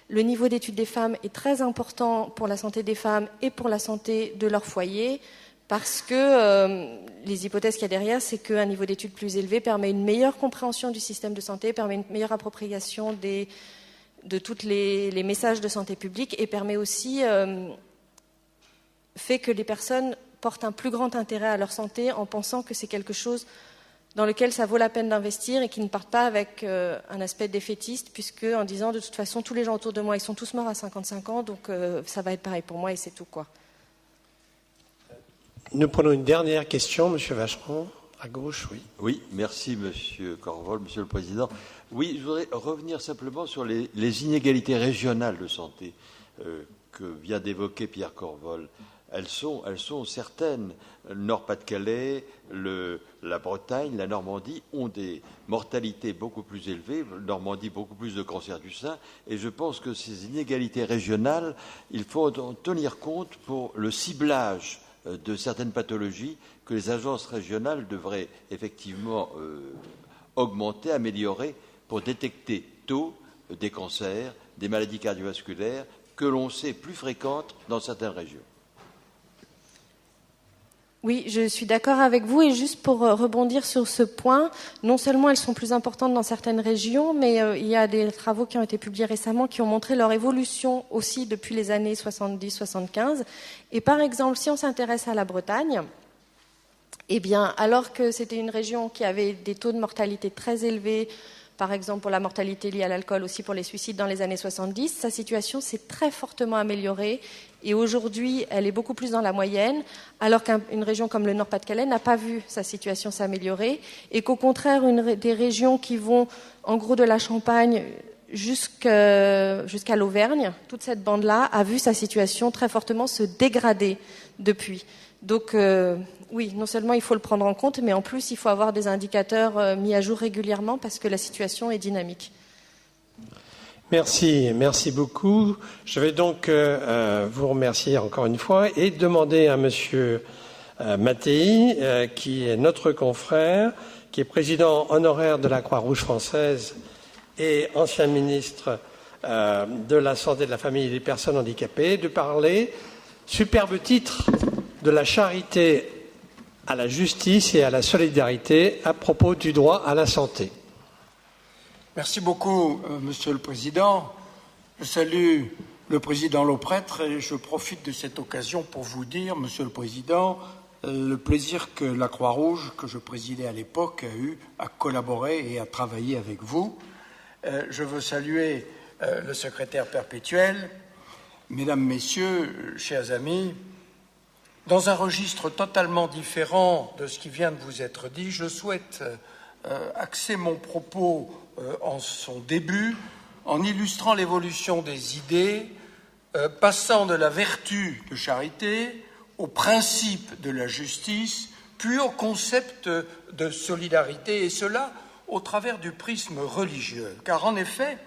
le niveau d'études des femmes est très important pour la santé des femmes et pour la santé de leur foyer, parce que les hypothèses qu'il y a derrière, c'est qu'un niveau d'études plus élevé permet une meilleure compréhension du système de santé, permet une meilleure appropriation de tous les messages de santé publique, et permet aussi, fait que les personnes portent un plus grand intérêt à leur santé en pensant que c'est quelque chose dans lequel ça vaut la peine d'investir, et qui ne partent pas avec un aspect défaitiste, puisque en disant de toute façon tous les gens autour de moi ils sont tous morts à 55 ans, donc ça va être pareil pour moi et c'est tout, quoi. Nous prenons une dernière question, Monsieur Vacheron, à gauche, oui. Oui, merci Monsieur Corvol, Monsieur le Président. Oui, je voudrais revenir simplement sur les inégalités régionales de santé que vient d'évoquer Pierre Corvol. Elles sont certaines. Le Nord-Pas-de-Calais, la Bretagne, la Normandie ont des mortalités beaucoup plus élevées, Normandie beaucoup plus de cancer du sein, et je pense que ces inégalités régionales, il faut en tenir compte pour le ciblage de certaines pathologies que les agences régionales devraient effectivement augmenter, améliorer, pour détecter taux des cancers, des maladies cardiovasculaires que l'on sait plus fréquentes dans certaines régions. Oui, je suis d'accord avec vous. Et juste pour rebondir sur ce point, non seulement elles sont plus importantes dans certaines régions, mais il y a des travaux qui ont été publiés récemment qui ont montré leur évolution aussi depuis les années 70-75. Et par exemple, si on s'intéresse à la Bretagne, eh bien, alors que c'était une région qui avait des taux de mortalité très élevés, par exemple pour la mortalité liée à l'alcool, aussi pour les suicides dans les années 70, sa situation s'est très fortement améliorée et aujourd'hui elle est beaucoup plus dans la moyenne, alors qu'une région comme le Nord-Pas-de-Calais n'a pas vu sa situation s'améliorer et qu'au contraire des régions qui vont en gros de la Champagne jusqu'à l'Auvergne, toute cette bande-là a vu sa situation très fortement se dégrader depuis. Donc oui, non seulement il faut le prendre en compte, mais en plus il faut avoir des indicateurs mis à jour régulièrement parce que la situation est dynamique. Merci beaucoup. Je vais donc vous remercier encore une fois et demander à Monsieur Mattei, qui est notre confrère, qui est président honoraire de la Croix-Rouge française et ancien ministre de la Santé, de la Famille et des Personnes handicapées, de parler, superbe titre, de la charité à la justice et à la solidarité à propos du droit à la santé. Merci beaucoup, Monsieur le Président. Je salue le Président Lauprêtre et je profite de cette occasion pour vous dire, Monsieur le Président, le plaisir que la Croix-Rouge, que je présidais à l'époque, a eu à collaborer et à travailler avec vous. Je veux saluer le secrétaire perpétuel. Mesdames, Messieurs, chers amis, dans un registre totalement différent de ce qui vient de vous être dit, je souhaite axer mon propos en son début en illustrant l'évolution des idées, passant de la vertu de charité au principe de la justice, puis au concept de solidarité, et cela au travers du prisme religieux. Car en effet,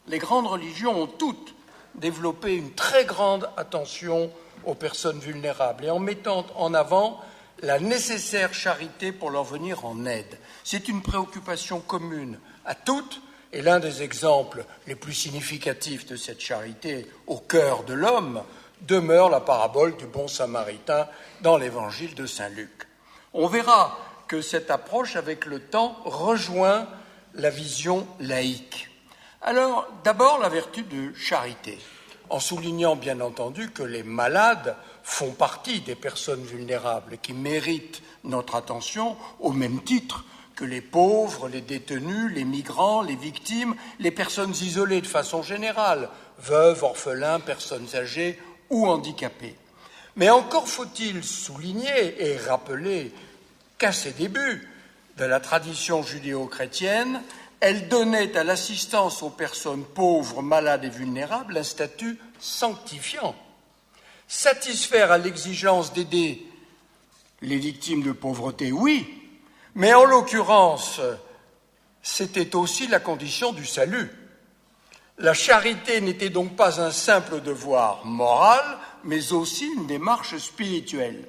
les grandes religions ont toutes développé une très grande attention aux personnes vulnérables et en mettant en avant la nécessaire charité pour leur venir en aide. C'est une préoccupation commune à toutes et l'un des exemples les plus significatifs de cette charité au cœur de l'homme demeure la parabole du bon samaritain dans l'évangile de saint Luc. On verra que cette approche, avec le temps, rejoint la vision laïque. Alors, d'abord, la vertu de charité, en soulignant bien entendu que les malades font partie des personnes vulnérables qui méritent notre attention au même titre que les pauvres, les détenus, les migrants, les victimes, les personnes isolées de façon générale, veuves, orphelins, personnes âgées ou handicapées. Mais encore faut-il souligner et rappeler qu'à ses débuts de la tradition judéo-chrétienne, elle donnait à l'assistance aux personnes pauvres, malades et vulnérables un statut sanctifiant. Satisfaire à l'exigence d'aider les victimes de pauvreté, oui, mais en l'occurrence, c'était aussi la condition du salut. La charité n'était donc pas un simple devoir moral, mais aussi une démarche spirituelle.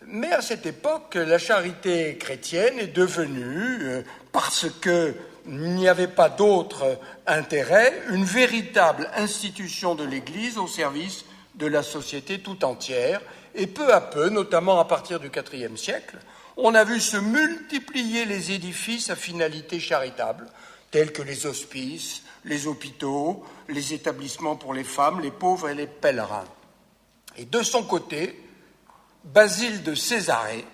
Mais à cette époque, la charité chrétienne est devenue, parce qu'il n'y avait pas d'autre intérêt, une véritable institution de l'Église au service de la société tout entière. Et peu à peu, notamment à partir du IVe siècle, on a vu se multiplier les édifices à finalité charitable, tels que les hospices, les hôpitaux, les établissements pour les femmes, les pauvres et les pèlerins. Et de son côté, Basile de Césarée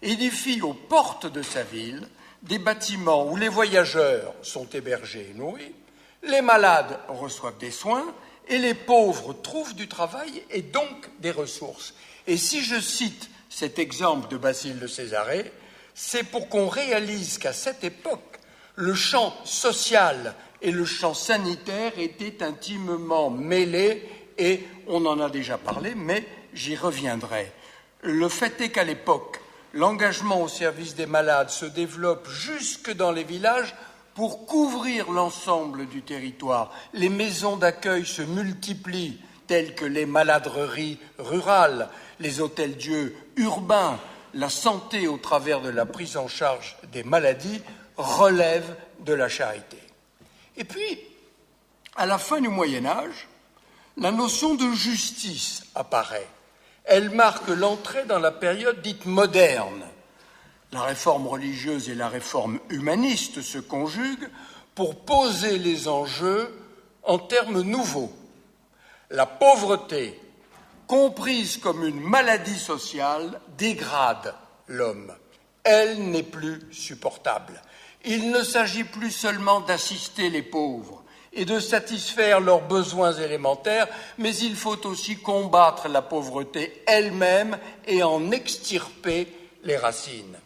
édifie aux portes de sa ville des bâtiments où les voyageurs sont hébergés et nourris, les malades reçoivent des soins et les pauvres trouvent du travail et donc des ressources. Et si je cite cet exemple de Basile de Césarée, c'est pour qu'on réalise qu'à cette époque, le champ social et le champ sanitaire étaient intimement mêlés et on en a déjà parlé, mais j'y reviendrai. Le fait est qu'à l'époque, l'engagement au service des malades se développe jusque dans les villages pour couvrir l'ensemble du territoire. Les maisons d'accueil se multiplient, telles que les maladreries rurales, les hôtels-dieux urbains, la santé au travers de la prise en charge des maladies relève de la charité. Et puis, à la fin du Moyen Âge, la notion de justice apparaît. Elle marque l'entrée dans la période dite moderne. La réforme religieuse et la réforme humaniste se conjuguent pour poser les enjeux en termes nouveaux. La pauvreté, comprise comme une maladie sociale, dégrade l'homme. Elle n'est plus supportable. Il ne s'agit plus seulement d'assister les pauvres et de satisfaire leurs besoins élémentaires, mais il faut aussi combattre la pauvreté elle-même et en extirper les racines.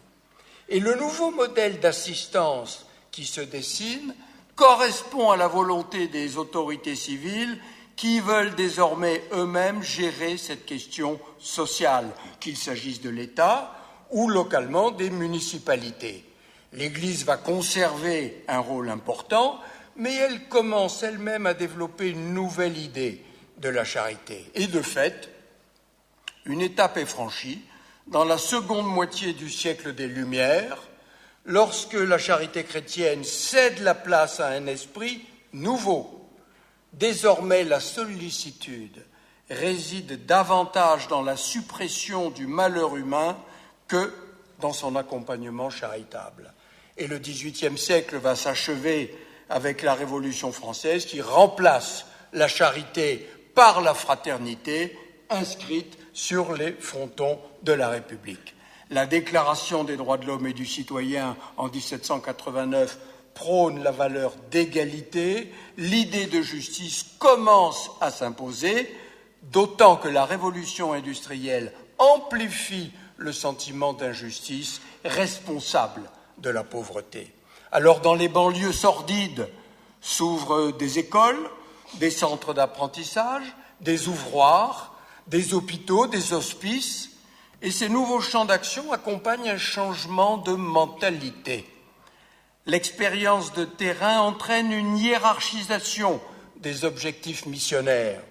Et le nouveau modèle d'assistance qui se dessine correspond à la volonté des autorités civiles qui veulent désormais eux-mêmes gérer cette question sociale, qu'il s'agisse de l'État ou localement des municipalités. L'Église va conserver un rôle important, mais elle commence elle-même à développer une nouvelle idée de la charité. Et de fait, une étape est franchie dans la seconde moitié du siècle des Lumières, lorsque la charité chrétienne cède la place à un esprit nouveau. Désormais, la sollicitude réside davantage dans la suppression du malheur humain que dans son accompagnement charitable. Et le XVIIIe siècle va s'achever avec la Révolution française qui remplace la charité par la fraternité inscrite sur les frontons de la République. La Déclaration des droits de l'homme et du citoyen en 1789 prône la valeur d'égalité, l'idée de justice commence à s'imposer, d'autant que la révolution industrielle amplifie le sentiment d'injustice responsable de la pauvreté. Alors, dans les banlieues sordides s'ouvrent des écoles, des centres d'apprentissage, des ouvroirs, des hôpitaux, des hospices, et ces nouveaux champs d'action accompagnent un changement de mentalité. L'expérience de terrain entraîne une hiérarchisation des objectifs missionnaires.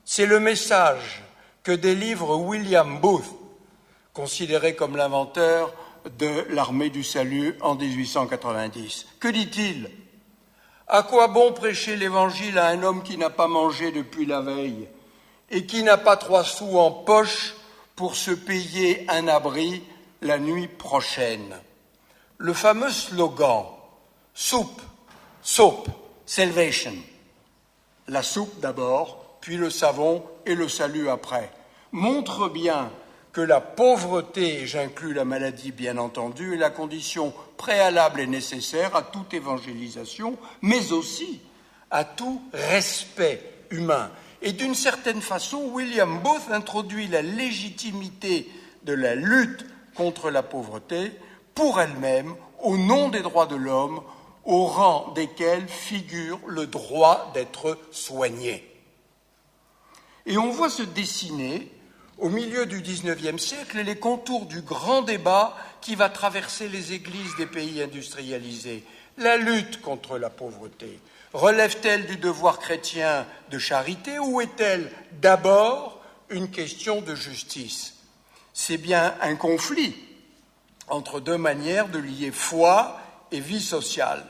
C'est le message que délivre William Booth, considéré comme l'inventeur de l'armée du salut en 1890. Que dit-il ? À quoi bon prêcher l'Évangile à un homme qui n'a pas mangé depuis la veille et qui n'a pas 3 sous en poche pour se payer un abri la nuit prochaine ? Le fameux slogan « Soup, soap, salvation », la soupe d'abord, puis le savon et le salut après, montre bien que la pauvreté, et j'inclus la maladie bien entendu, est la condition préalable et nécessaire à toute évangélisation, mais aussi à tout respect humain. Et d'une certaine façon, William Booth introduit la légitimité de la lutte contre la pauvreté pour elle-même, au nom des droits de l'homme, au rang desquels figure le droit d'être soigné. Et on voit se dessiner, au milieu du XIXe siècle, les contours du grand débat qui va traverser les églises des pays industrialisés. La lutte contre la pauvreté relève-t-elle du devoir chrétien de charité ou est-elle d'abord une question de justice ? C'est bien un conflit entre deux manières de lier foi et vie sociale.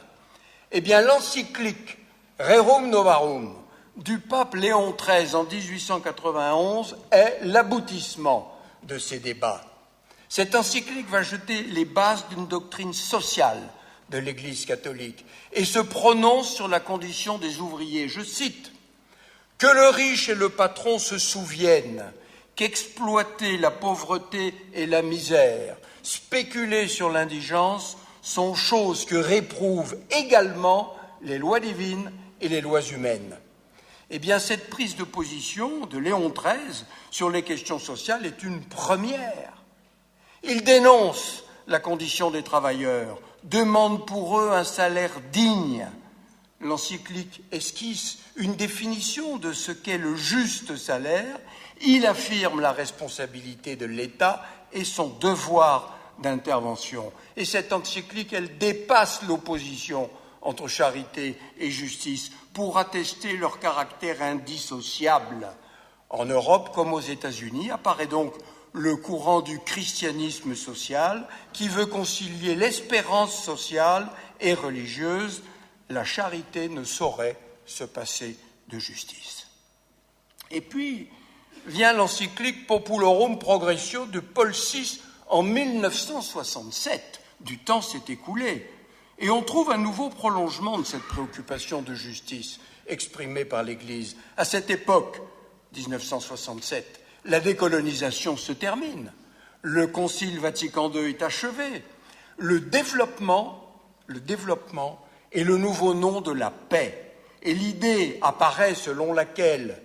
Eh bien, l'encyclique Rerum Novarum du pape Léon XIII en 1891 est l'aboutissement de ces débats. Cette encyclique va jeter les bases d'une doctrine sociale de l'Église catholique et se prononce sur la condition des ouvriers. Je cite « Que le riche et le patron se souviennent qu'exploiter la pauvreté et la misère, spéculer sur l'indigence sont choses que réprouvent également les lois divines et les lois humaines. » Eh bien, cette prise de position de Léon XIII sur les questions sociales est une première. Il dénonce la condition des travailleurs, demande pour eux un salaire digne. L'encyclique esquisse une définition de ce qu'est le juste salaire. Il affirme la responsabilité de l'État et son devoir d'intervention. Et cette encyclique, elle dépasse l'opposition entre charité et justice pour attester leur caractère indissociable. En Europe comme aux États-Unis apparaît donc le courant du christianisme social qui veut concilier l'espérance sociale et religieuse. La charité ne saurait se passer de justice. Et puis vient l'encyclique Populorum Progressio de Paul VI en 1967. Du temps s'est écoulé. Et on trouve un nouveau prolongement de cette préoccupation de justice exprimée par l'Église. À cette époque, 1967, la décolonisation se termine. Le Concile Vatican II est achevé. Le développement est le nouveau nom de la paix. Et l'idée apparaît selon laquelle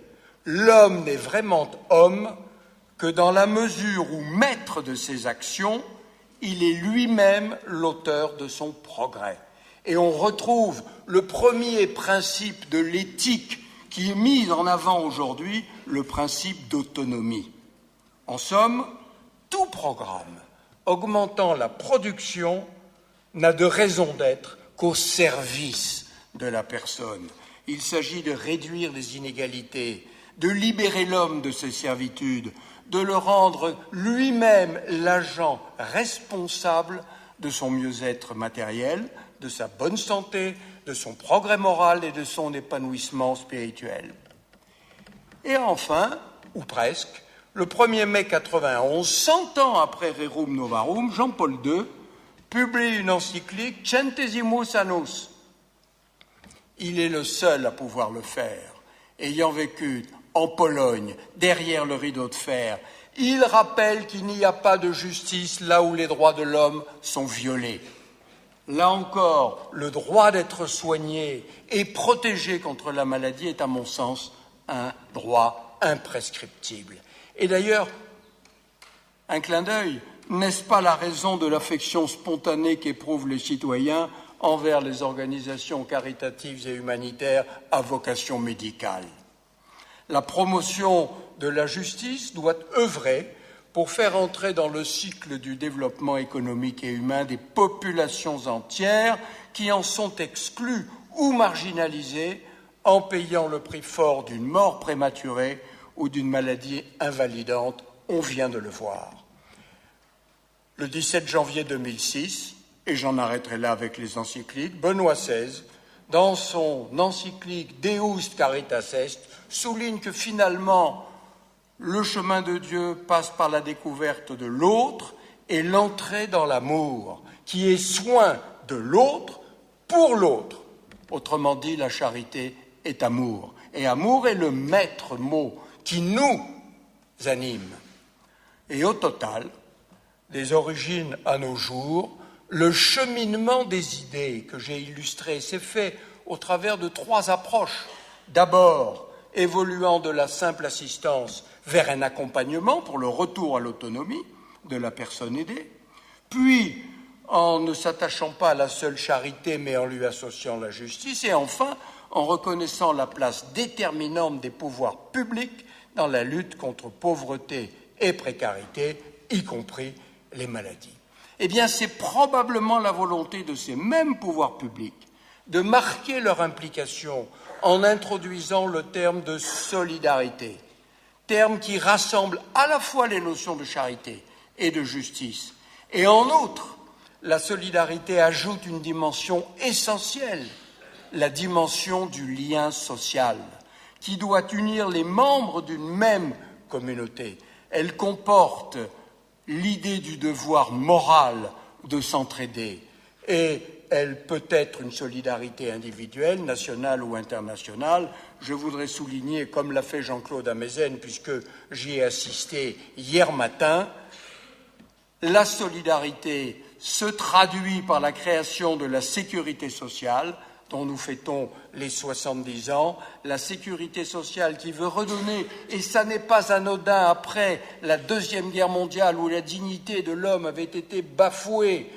l'homme n'est vraiment homme que dans la mesure où, maître de ses actions, il est lui-même l'auteur de son progrès. Et on retrouve le premier principe de l'éthique qui est mis en avant aujourd'hui, le principe d'autonomie. En somme, tout programme augmentant la production n'a de raison d'être qu'au service de la personne. Il s'agit de réduire les inégalités, de libérer l'homme de ses servitudes, de le rendre lui-même l'agent responsable de son mieux-être matériel, de sa bonne santé, de son progrès moral et de son épanouissement spirituel. Et enfin, ou presque, le 1er mai 91, 100 ans après Rerum Novarum, Jean-Paul II publie une encyclique Centesimus Annus. Il est le seul à pouvoir le faire, ayant vécu en Pologne, derrière le rideau de fer. Il rappelle qu'il n'y a pas de justice là où les droits de l'homme sont violés. Là encore, le droit d'être soigné et protégé contre la maladie est, à mon sens, un droit imprescriptible. Et d'ailleurs, un clin d'œil, n'est-ce pas la raison de l'affection spontanée qu'éprouvent les citoyens envers les organisations caritatives et humanitaires à vocation médicale? La promotion de la justice doit œuvrer pour faire entrer dans le cycle du développement économique et humain des populations entières qui en sont exclues ou marginalisées en payant le prix fort d'une mort prématurée ou d'une maladie invalidante. On vient de le voir. Le 17 janvier 2006, et j'en arrêterai là avec les encycliques, Benoît XVI, dans son encyclique Deus Caritas Est, souligne que finalement, le chemin de Dieu passe par la découverte de l'autre et l'entrée dans l'amour, qui est soin de l'autre pour l'autre. Autrement dit, la charité est amour. Et amour est le maître mot qui nous anime. Et au total, des origines à nos jours, le cheminement des idées que j'ai illustré s'est fait au travers de 3 approches. D'abord, évoluant de la simple assistance vers un accompagnement pour le retour à l'autonomie de la personne aidée, puis en ne s'attachant pas à la seule charité mais en lui associant la justice, et enfin en reconnaissant la place déterminante des pouvoirs publics dans la lutte contre pauvreté et précarité, y compris les maladies. Eh bien, c'est probablement la volonté de ces mêmes pouvoirs publics de marquer leur implication en introduisant le terme de solidarité, terme qui rassemble à la fois les notions de charité et de justice. Et en outre, la solidarité ajoute une dimension essentielle, la dimension du lien social, qui doit unir les membres d'une même communauté. Elle comporte l'idée du devoir moral de s'entraider, et elle peut être une solidarité individuelle, nationale ou internationale. Je voudrais souligner, comme l'a fait Jean-Claude Amezen, puisque j'y ai assisté hier matin, la solidarité se traduit par la création de la sécurité sociale, dont nous fêtons les 70 ans, la sécurité sociale qui veut redonner, et ça n'est pas anodin après la Deuxième Guerre mondiale où la dignité de l'homme avait été bafouée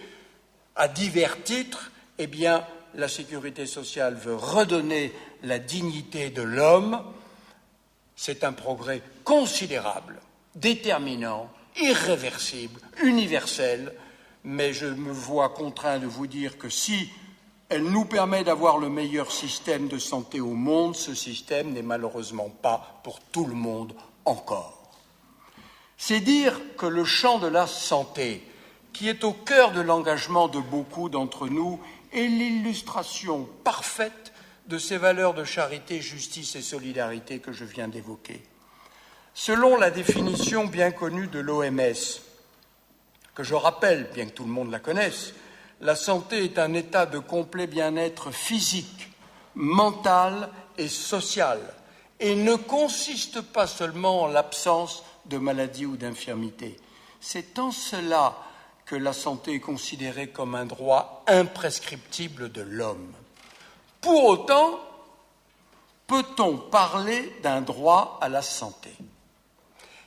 à divers titres, eh bien, la sécurité sociale veut redonner la dignité de l'homme. C'est un progrès considérable, déterminant, irréversible, universel, mais je me vois contraint de vous dire que si elle nous permet d'avoir le meilleur système de santé au monde, ce système n'est malheureusement pas pour tout le monde encore. C'est dire que le champ de la santé, qui est au cœur de l'engagement de beaucoup d'entre nous, est l'illustration parfaite de ces valeurs de charité, justice et solidarité que je viens d'évoquer. Selon la définition bien connue de l'OMS, que je rappelle, bien que tout le monde la connaisse, la santé est un état de complet bien-être physique, mental et social, et ne consiste pas seulement en l'absence de maladie ou d'infirmité. C'est en cela que la santé est considérée comme un droit imprescriptible de l'homme. Pour autant, peut-on parler d'un droit à la santé ?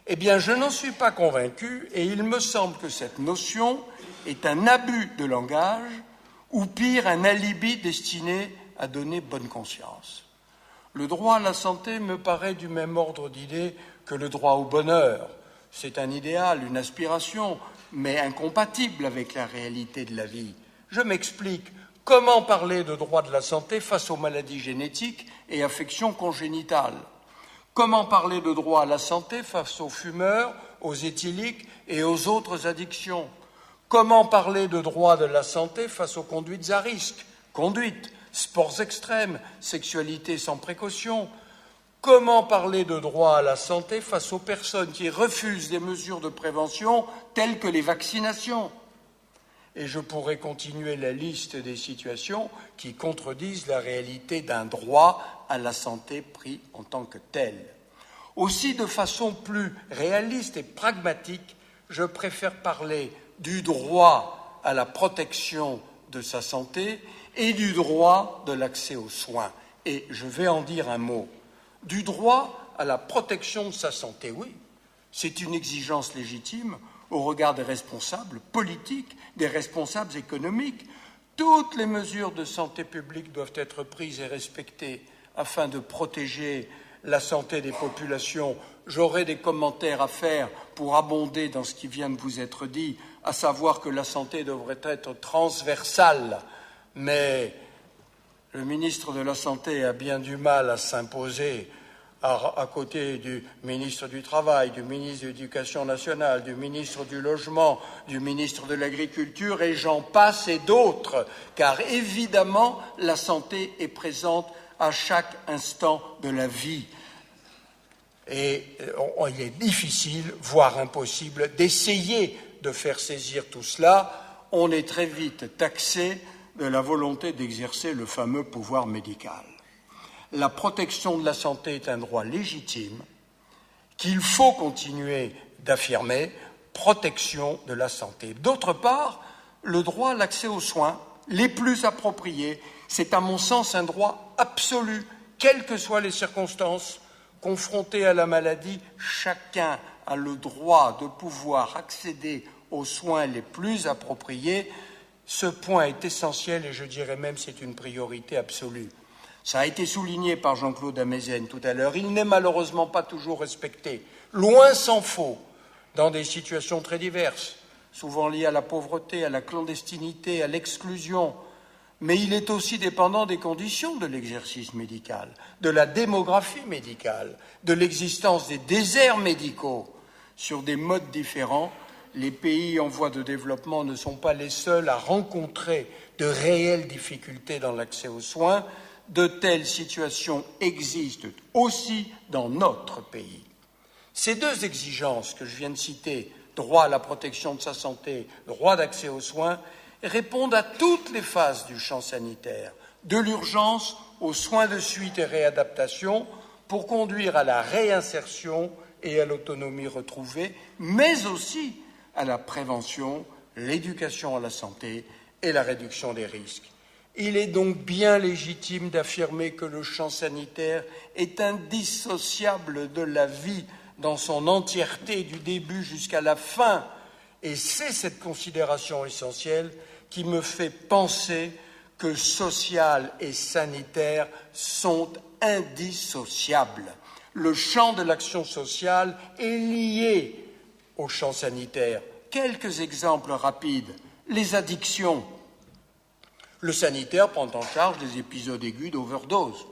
Eh bien, je n'en suis pas convaincu et il me semble que cette notion est un abus de langage ou pire, un alibi destiné à donner bonne conscience. Le droit à la santé me paraît du même ordre d'idées que le droit au bonheur. C'est un idéal, une aspiration, mais incompatible avec la réalité de la vie. Je m'explique. Comment parler de droit de la santé face aux maladies génétiques et affections congénitales ? Comment parler de droit à la santé face aux fumeurs, aux éthyliques et aux autres addictions ? Comment parler de droit de la santé face aux conduites à risque, sports extrêmes, sexualité sans précaution ? Comment parler de droit à la santé face aux personnes qui refusent des mesures de prévention telles que les vaccinations ? Et je pourrais continuer la liste des situations qui contredisent la réalité d'un droit à la santé pris en tant que tel. Aussi, de façon plus réaliste et pragmatique, je préfère parler du droit à la protection de sa santé et du droit de l'accès aux soins. Et je vais en dire un mot. Du droit à la protection de sa santé, oui, c'est une exigence légitime au regard des responsables politiques, des responsables économiques. Toutes les mesures de santé publique doivent être prises et respectées afin de protéger la santé des populations. J'aurai des commentaires à faire pour abonder dans ce qui vient de vous être dit, à savoir que la santé devrait être transversale, mais le ministre de la Santé a bien du mal à s'imposer à côté du ministre du Travail, du ministre de l'Éducation nationale, du ministre du Logement, du ministre de l'Agriculture, et j'en passe et d'autres, car évidemment, la santé est présente à chaque instant de la vie. Et il est difficile, voire impossible, d'essayer de faire saisir tout cela. On est très vite taxé de la volonté d'exercer le fameux pouvoir médical. La protection de la santé est un droit légitime qu'il faut continuer d'affirmer, protection de la santé. D'autre part, le droit à l'accès aux soins les plus appropriés, c'est à mon sens un droit absolu, quelles que soient les circonstances. Confronté à la maladie, chacun a le droit de pouvoir accéder aux soins les plus appropriés. Ce point est essentiel et je dirais même c'est une priorité absolue. Ça a été souligné par Jean-Claude Amezen tout à l'heure. Il n'est malheureusement pas toujours respecté, loin s'en faut, dans des situations très diverses, souvent liées à la pauvreté, à la clandestinité, à l'exclusion. Mais il est aussi dépendant des conditions de l'exercice médical, de la démographie médicale, de l'existence des déserts médicaux. Sur des modes différents, les pays en voie de développement ne sont pas les seuls à rencontrer de réelles difficultés dans l'accès aux soins. De telles situations existent aussi dans notre pays. Ces deux exigences que je viens de citer, droit à la protection de sa santé, droit d'accès aux soins, répondent à toutes les phases du champ sanitaire, de l'urgence aux soins de suite et réadaptation, pour conduire à la réinsertion et à l'autonomie retrouvée, mais aussi à la prévention, l'éducation à la santé et la réduction des risques. Il est donc bien légitime d'affirmer que le champ sanitaire est indissociable de la vie dans son entièreté, du début jusqu'à la fin. Et c'est cette considération essentielle qui me fait penser que social et sanitaire sont indissociables. Le champ de l'action sociale est lié au champ sanitaire. Quelques exemples rapides. Les addictions. Le sanitaire prend en charge des épisodes aigus d'overdose.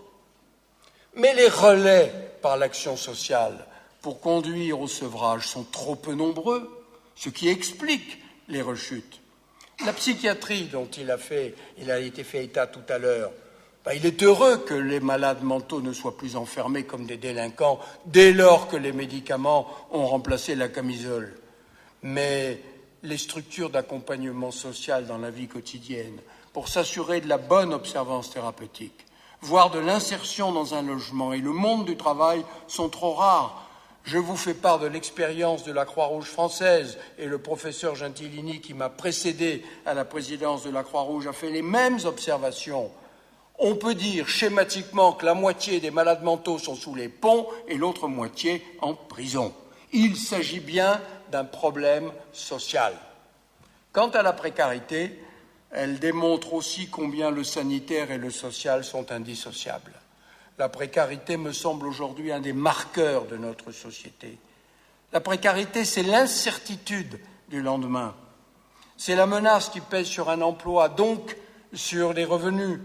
Mais les relais par l'action sociale, pour conduire au sevrage sont trop peu nombreux, ce qui explique les rechutes. La psychiatrie dont il a été fait état tout à l'heure, il est heureux que les malades mentaux ne soient plus enfermés comme des délinquants dès lors que les médicaments ont remplacé la camisole. Mais les structures d'accompagnement social dans la vie quotidienne, pour s'assurer de la bonne observance thérapeutique, voire de l'insertion dans un logement et le monde du travail sont trop rares. Je vous fais part de l'expérience de la Croix-Rouge française et le professeur Gentilini, qui m'a précédé à la présidence de la Croix-Rouge, a fait les mêmes observations. On peut dire schématiquement que la moitié des malades mentaux sont sous les ponts et l'autre moitié en prison. Il s'agit bien d'un problème social. Quant à la précarité, elle démontre aussi combien le sanitaire et le social sont indissociables. La précarité me semble aujourd'hui un des marqueurs de notre société. La précarité, c'est l'incertitude du lendemain. C'est la menace qui pèse sur un emploi, donc sur les revenus,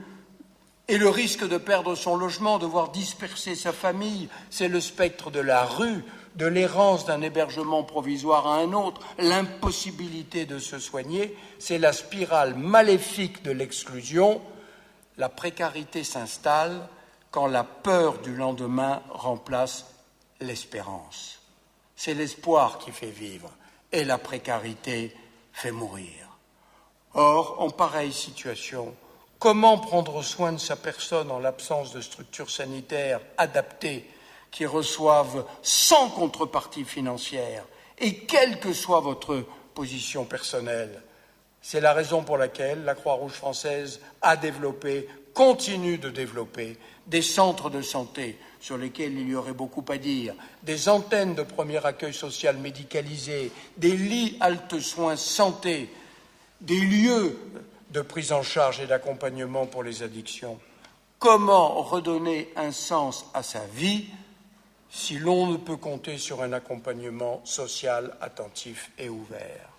et le risque de perdre son logement, de voir disperser sa famille. C'est le spectre de la rue, de l'errance d'un hébergement provisoire à un autre, l'impossibilité de se soigner. C'est la spirale maléfique de l'exclusion. La précarité s'installe quand la peur du lendemain remplace l'espérance. C'est l'espoir qui fait vivre et la précarité fait mourir. Or, en pareille situation, comment prendre soin de sa personne en l'absence de structures sanitaires adaptées qui reçoivent sans contrepartie financière et quelle que soit votre position personnelle? C'est la raison pour laquelle la Croix-Rouge française a développé, continue de développer, des centres de santé sur lesquels il y aurait beaucoup à dire, des antennes de premier accueil social médicalisées, des lits halte-soins santé, des lieux de prise en charge et d'accompagnement pour les addictions. Comment redonner un sens à sa vie si l'on ne peut compter sur un accompagnement social attentif et ouvert?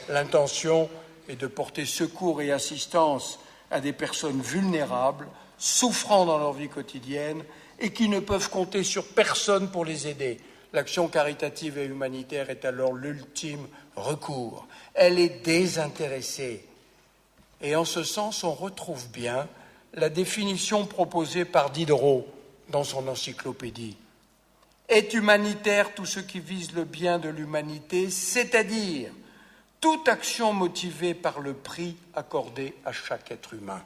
L'intention est de porter secours et assistance à des personnes vulnérables, souffrant dans leur vie quotidienne et qui ne peuvent compter sur personne pour les aider. L'action caritative et humanitaire est alors l'ultime recours. Elle est désintéressée. Et en ce sens, on retrouve bien la définition proposée par Diderot dans son encyclopédie. Est humanitaire tout ce qui vise le bien de l'humanité, c'est-à-dire toute action motivée par le prix accordé à chaque être humain.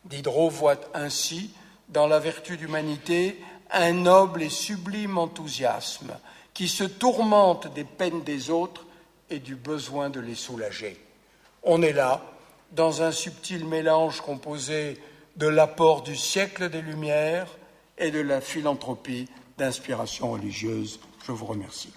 Diderot voit ainsi, dans la vertu d'humanité, un noble et sublime enthousiasme qui se tourmente des peines des autres et du besoin de les soulager. On est là, dans un subtil mélange composé de l'apport du siècle des Lumières et de la philanthropie d'inspiration religieuse. Je vous remercie.